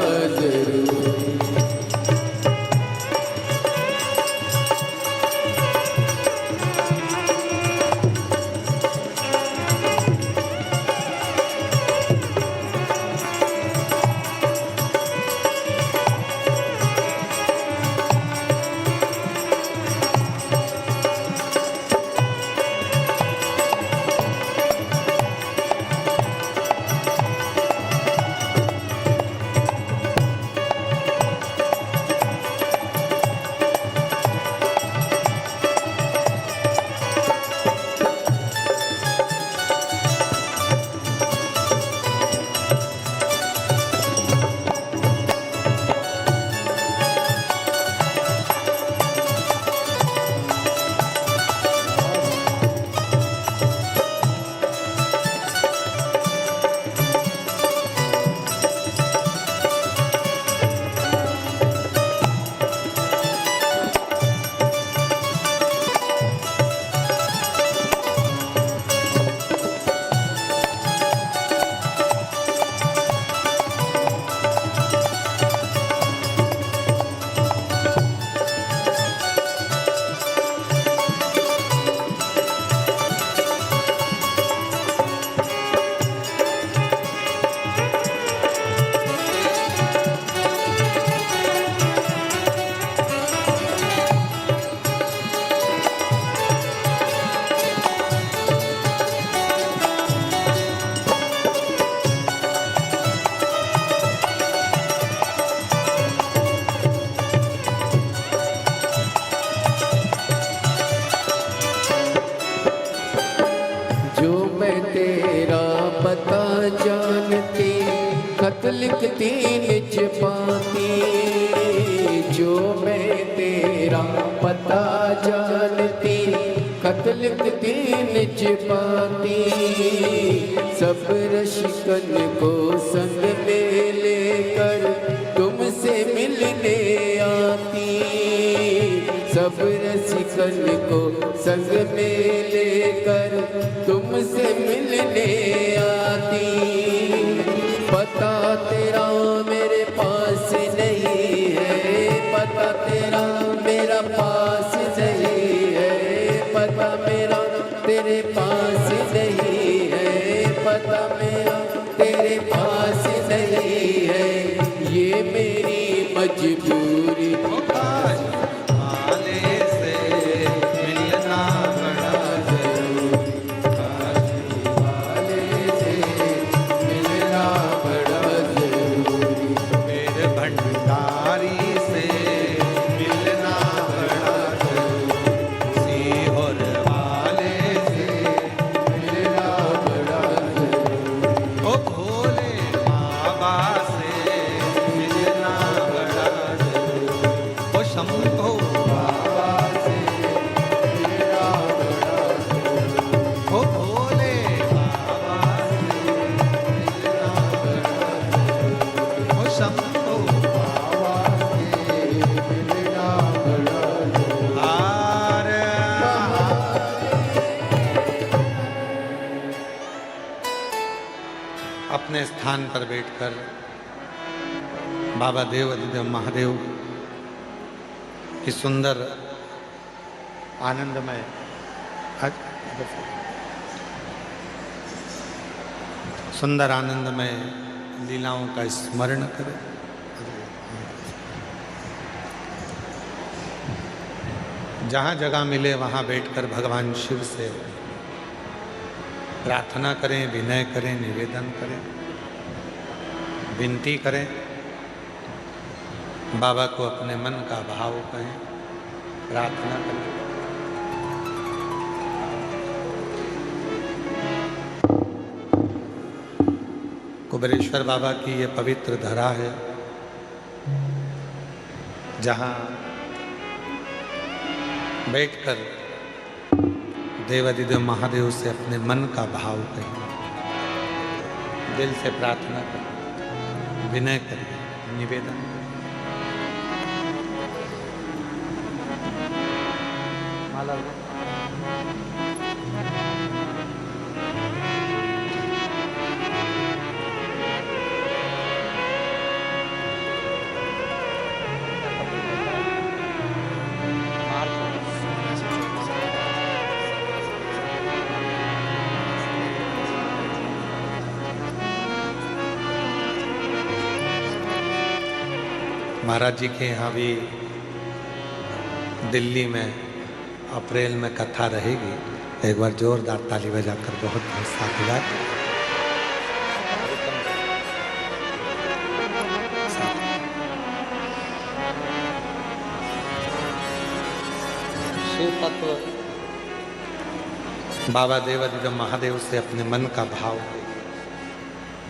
लिखती निज पाती, जो मैं तेरा पता जानती, खत लिखती निज पाती, सब रशिकन को संग में लेकर तुमसे मिलने आती, सब रसिकन को संग में लेकर तुमसे मिलने आती। पता तेरा मेरे पास नहीं है, पता तेरा मेरा पास नहीं है, पता मेरा तेरे पास नहीं है, पता मेरा तेरे पास नहीं है, ये मेरी मजबूरी। वाले से मिलना बड़ा जरूरी, वाले से मिलना बड़ा जरूरी, मेरे भंडारी से मिलना बड़ा जरूरी, सीहोर वाले से मिलना बड़ा जरूरी, ओ भोले बाबा से मिलना बड़ा जरूरी, ओ शंभो बाबा से मिलना बड़ा जरूरी, ओ भोले बाबा से मिलना बड़ा जरूरी, ओ शंभो बाबा से मिलना बड़ा जरूरी। आर अपने स्थान पर बैठकर बाबा देव अधिदेव महादेव की सुंदर आनंदमय सुंदर आनंदमय लीलाओं का स्मरण करें। जहाँ जगह मिले वहाँ बैठकर भगवान शिव से प्रार्थना करें, विनय करें, निवेदन करें, विनती करें, बाबा को अपने मन का भाव कहें, प्रार्थना करें। कुबेरेश्वर बाबा की ये पवित्र धरा है, जहाँ बैठकर देवादिदेव महादेव से अपने मन का भाव करें, दिल से प्रार्थना करें, विनय करें, निवेदन करें। माला महाराज जी के यहाँ भी दिल्ली में अप्रैल में कथा रहेगी। एक बार जोरदार ताली बजाकर बहुत बहुत साधुवाद। शिव तत्व बाबा देवादिदेव महादेव से अपने मन का भाव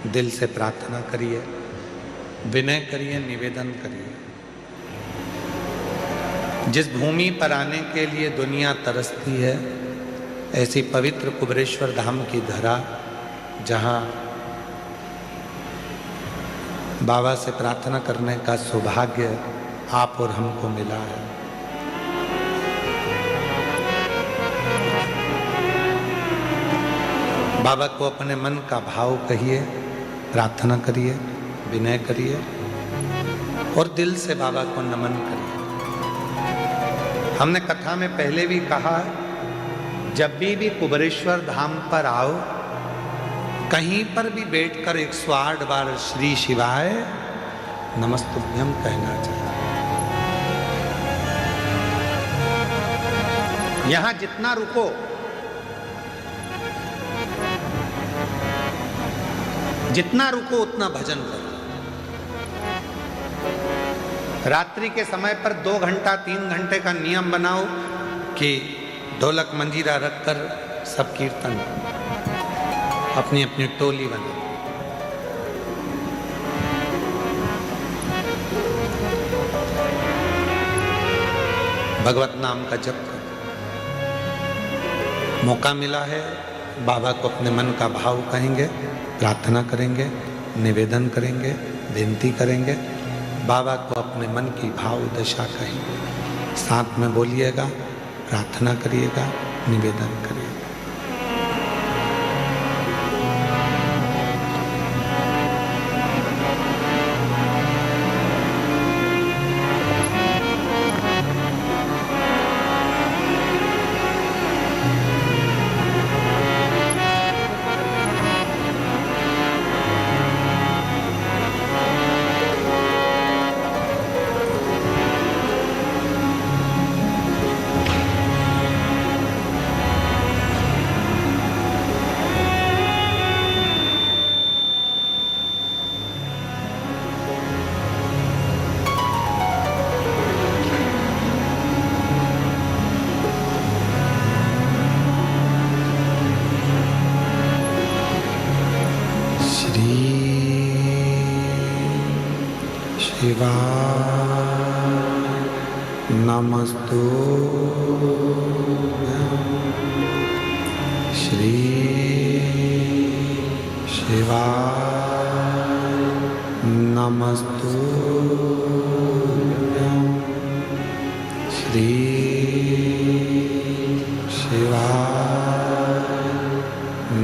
दिल से प्रार्थना करिए, विनय करिए, निवेदन करिए। जिस भूमि पर आने के लिए दुनिया तरसती है, ऐसी पवित्र कुबेरेश्वर धाम की धरा, जहाँ बाबा से प्रार्थना करने का सौभाग्य आप और हमको मिला है। बाबा को अपने मन का भाव कहिए, प्रार्थना करिए, विनय करिए और दिल से बाबा को नमन करिए। हमने कथा में पहले भी कहा, जब भी कुबेरेश्वर धाम पर आओ, कहीं पर भी बैठकर 108 बार श्री शिवाय नमस्तुभ्यम कहना चाहिए। यहां जितना रुको, जितना रुको उतना भजन करो। रात्रि के समय पर 2 घंटा 3 घंटे का नियम बनाओ कि ढोलक मंजीरा रखकर सब कीर्तन, अपनी अपनी टोली बनाओ। भगवत नाम का जप करो। मौका मिला है, बाबा को अपने मन का भाव कहेंगे, प्रार्थना करेंगे, निवेदन करेंगे, विनती करेंगे, बाबा को अपने मन की भाव दशा कहेंगे। साथ में बोलिएगा, प्रार्थना करिएगा, निवेदन करिएगा। शिवाय नमस्तुभ्यं। श्री शिवाय नमस्तुभ्यं। श्री शिवाय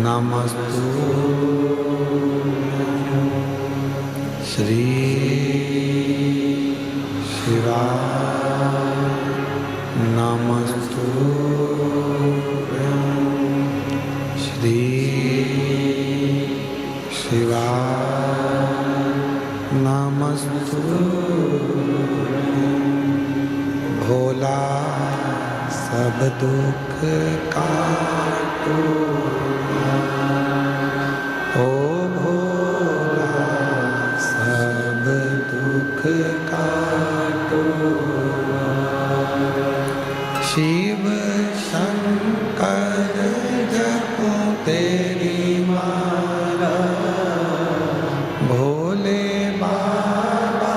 नमस्तुभ्यं। श्री शिवाय नमस्तुभ्यं। श्री शिवाय नमस्तुभ्यं। भोला सब दुख काटो, ओ भोला सब दुख काटो। शिव शंकर जपो तेरी माला, भोले बाबा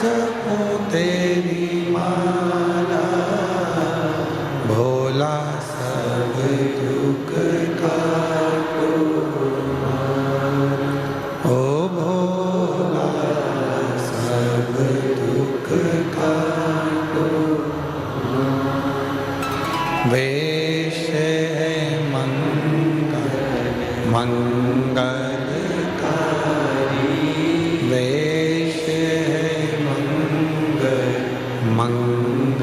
जपो तेरी माला। भोला सब दुख काटो, ओ भोला सब दुख काटो। वेश है मंगलकारी, वेश है मंगलकारी।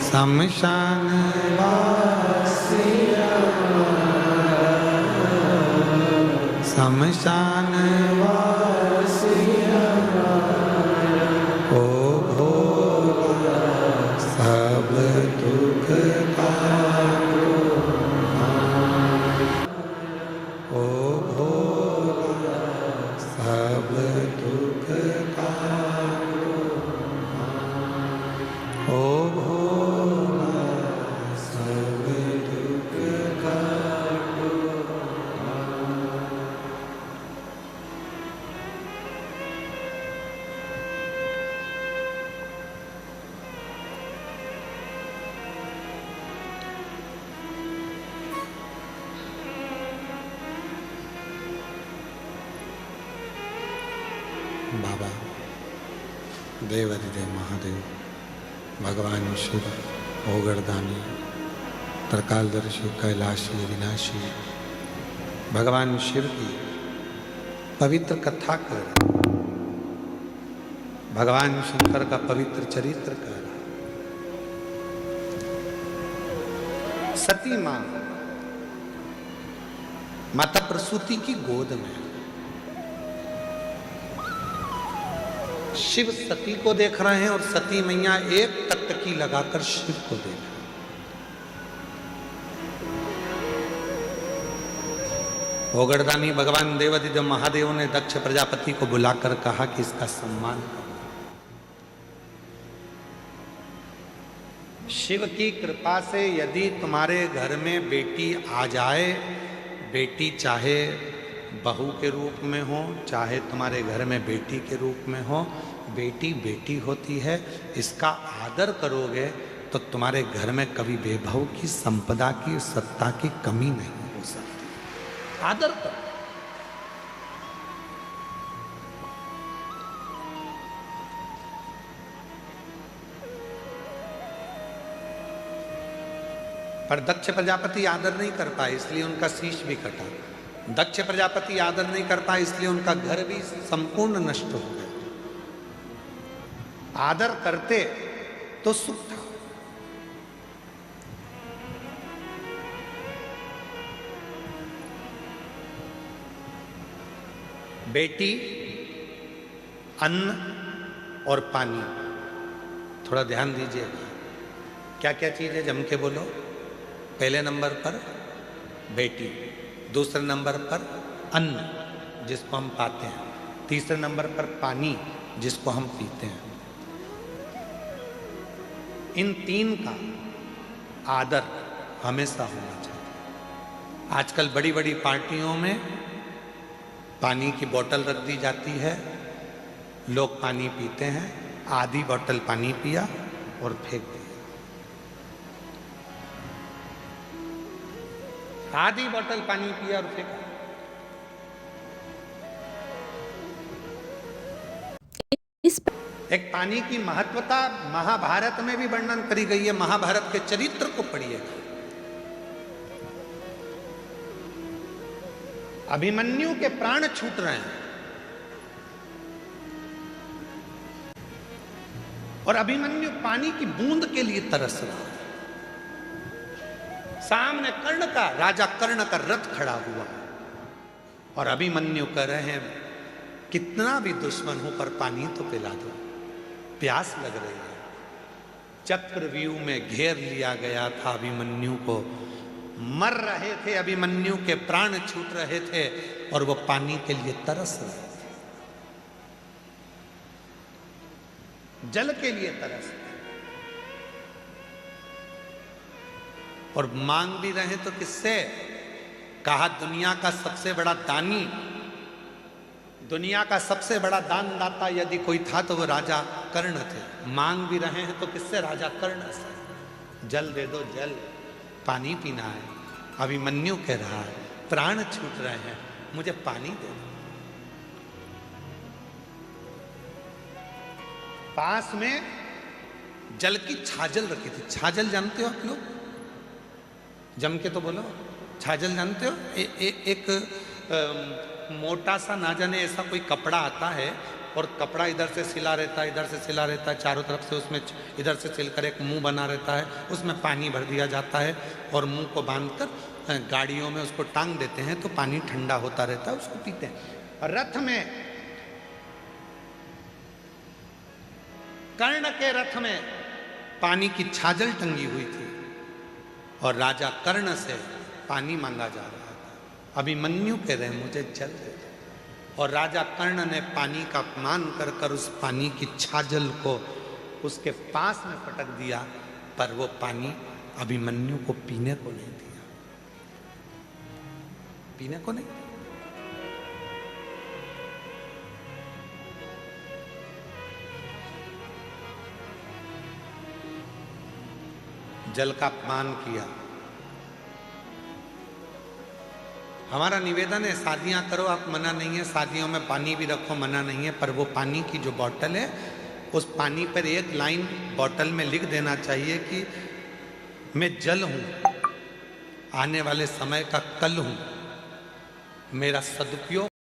शमशान वासी शमशान वासी ओ भोला सब दुख काटो, ओ भोला सब दुख काटो, ओ भोला सब दुख काटो। बाबा देवाधिदेव महादेव, भगवान शिव, ओगरदानी, त्रिकालदर्शी, कैलाशी, विनाशी, भगवान शिव की पवित्र कथा कर, भगवान शंकर का पवित्र चरित्र कर। सती मां माता प्रसूति की गोद में शिव सती को देख रहे हैं और सती मैया एक टकटकी लगाकर शिव को देख रहे हैं। ओगरदानी भगवान देवाधिदेव महादेव ने दक्ष प्रजापति को बुलाकर कहा कि इसका सम्मान करो। शिव की कृपा से यदि तुम्हारे घर में बेटी आ जाए, बेटी चाहे बहू के रूप में हो, चाहे तुम्हारे घर में बेटी के रूप में हो, बेटी बेटी होती है। इसका आदर करोगे तो तुम्हारे घर में कभी वैभव की, संपदा की, सत्ता की कमी नहीं हो सकती। आदर करो। पर दक्ष प्रजापति आदर नहीं कर पाए, इसलिए उनका शीश भी कटा। दक्ष प्रजापति आदर नहीं कर पाए, इसलिए उनका घर भी संपूर्ण नष्ट हो गया। आदर करते तो सुख था। बेटी, अन्न और पानी, थोड़ा ध्यान दीजिएगा। क्या क्या चीज है, जम के बोलो। पहले नंबर पर बेटी, दूसरे नंबर पर अन्न जिसको हम पाते हैं, तीसरे नंबर पर पानी जिसको हम पीते हैं। इन तीन का आदर हमेशा होना चाहिए। आजकल बड़ी बड़ी पार्टियों में पानी की बोतल रख दी जाती है, लोग पानी पीते हैं, आधी बोतल पानी पिया और फेंक दिया। आधी बोतल पानी पिया और फेंका। एक पानी की महत्वता महाभारत में भी वर्णन करी गई है। महाभारत के चरित्र को पढ़िए। अभिमन्यु के प्राण छूट रहे हैं और अभिमन्यु पानी की बूंद के लिए तरस रहा है। सामने कर्ण का, राजा कर्ण का रथ खड़ा हुआ और अभिमन्यु कह रहे हैं कितना भी दुश्मन हो पर पानी तो पिला दो, प्यास लग रही है। चक्रव्यूह में घेर लिया गया था अभिमन्यु को, मर रहे थे, अभिमन्यु के प्राण छूट रहे थे और वो पानी के लिए तरस रहे थे, जल के लिए तरस रहे और मांग भी रहे तो किससे? कहा दुनिया का सबसे बड़ा दानी, दुनिया का सबसे बड़ा दानदाता यदि कोई था तो वो राजा कर्ण थे। मांग भी रहे हैं तो किससे? राजा कर्ण से। जल दे दो, जल, पानी पीना है। अभिमन्यु कह रहा है प्राण छूट रहे हैं, मुझे पानी दे दो। पास में जल की छाजल रखी थी। छाजल जानते हो आप लोग? जम के तो बोलो, छाजल जानते हो? एक मोटा सा, ना जाने ऐसा कोई कपड़ा आता है और कपड़ा इधर से सिला रहता है, इधर से सिला रहता है, चारों तरफ से उसमें इधर से सिलकर एक मुंह बना रहता है, उसमें पानी भर दिया जाता है और मुंह को बांधकर गाड़ियों में उसको टांग देते हैं तो पानी ठंडा होता रहता है, उसको पीते हैं। रथ में, कर्ण के रथ में पानी की छाजल टंगी हुई थी और राजा कर्ण से पानी मांगा जा रहा था। अभिमन्यु कह रहे मुझे जल दे दो और राजा कर्ण ने पानी का अपमान कर कर उस पानी की छाजल को उसके पास में पटक दिया, पर वो पानी अभिमन्यु को पीने को नहीं दिया, पीने को नहीं दिया। जल का अपमान किया। हमारा निवेदन है शादियां करो आप, मना नहीं है, शादियों में पानी भी रखो, मना नहीं है, पर वो पानी की जो बोतल है उस पानी पर एक लाइन बोतल में लिख देना चाहिए कि मैं जल हूं, आने वाले समय का कल हूं, मेरा सदुपयोग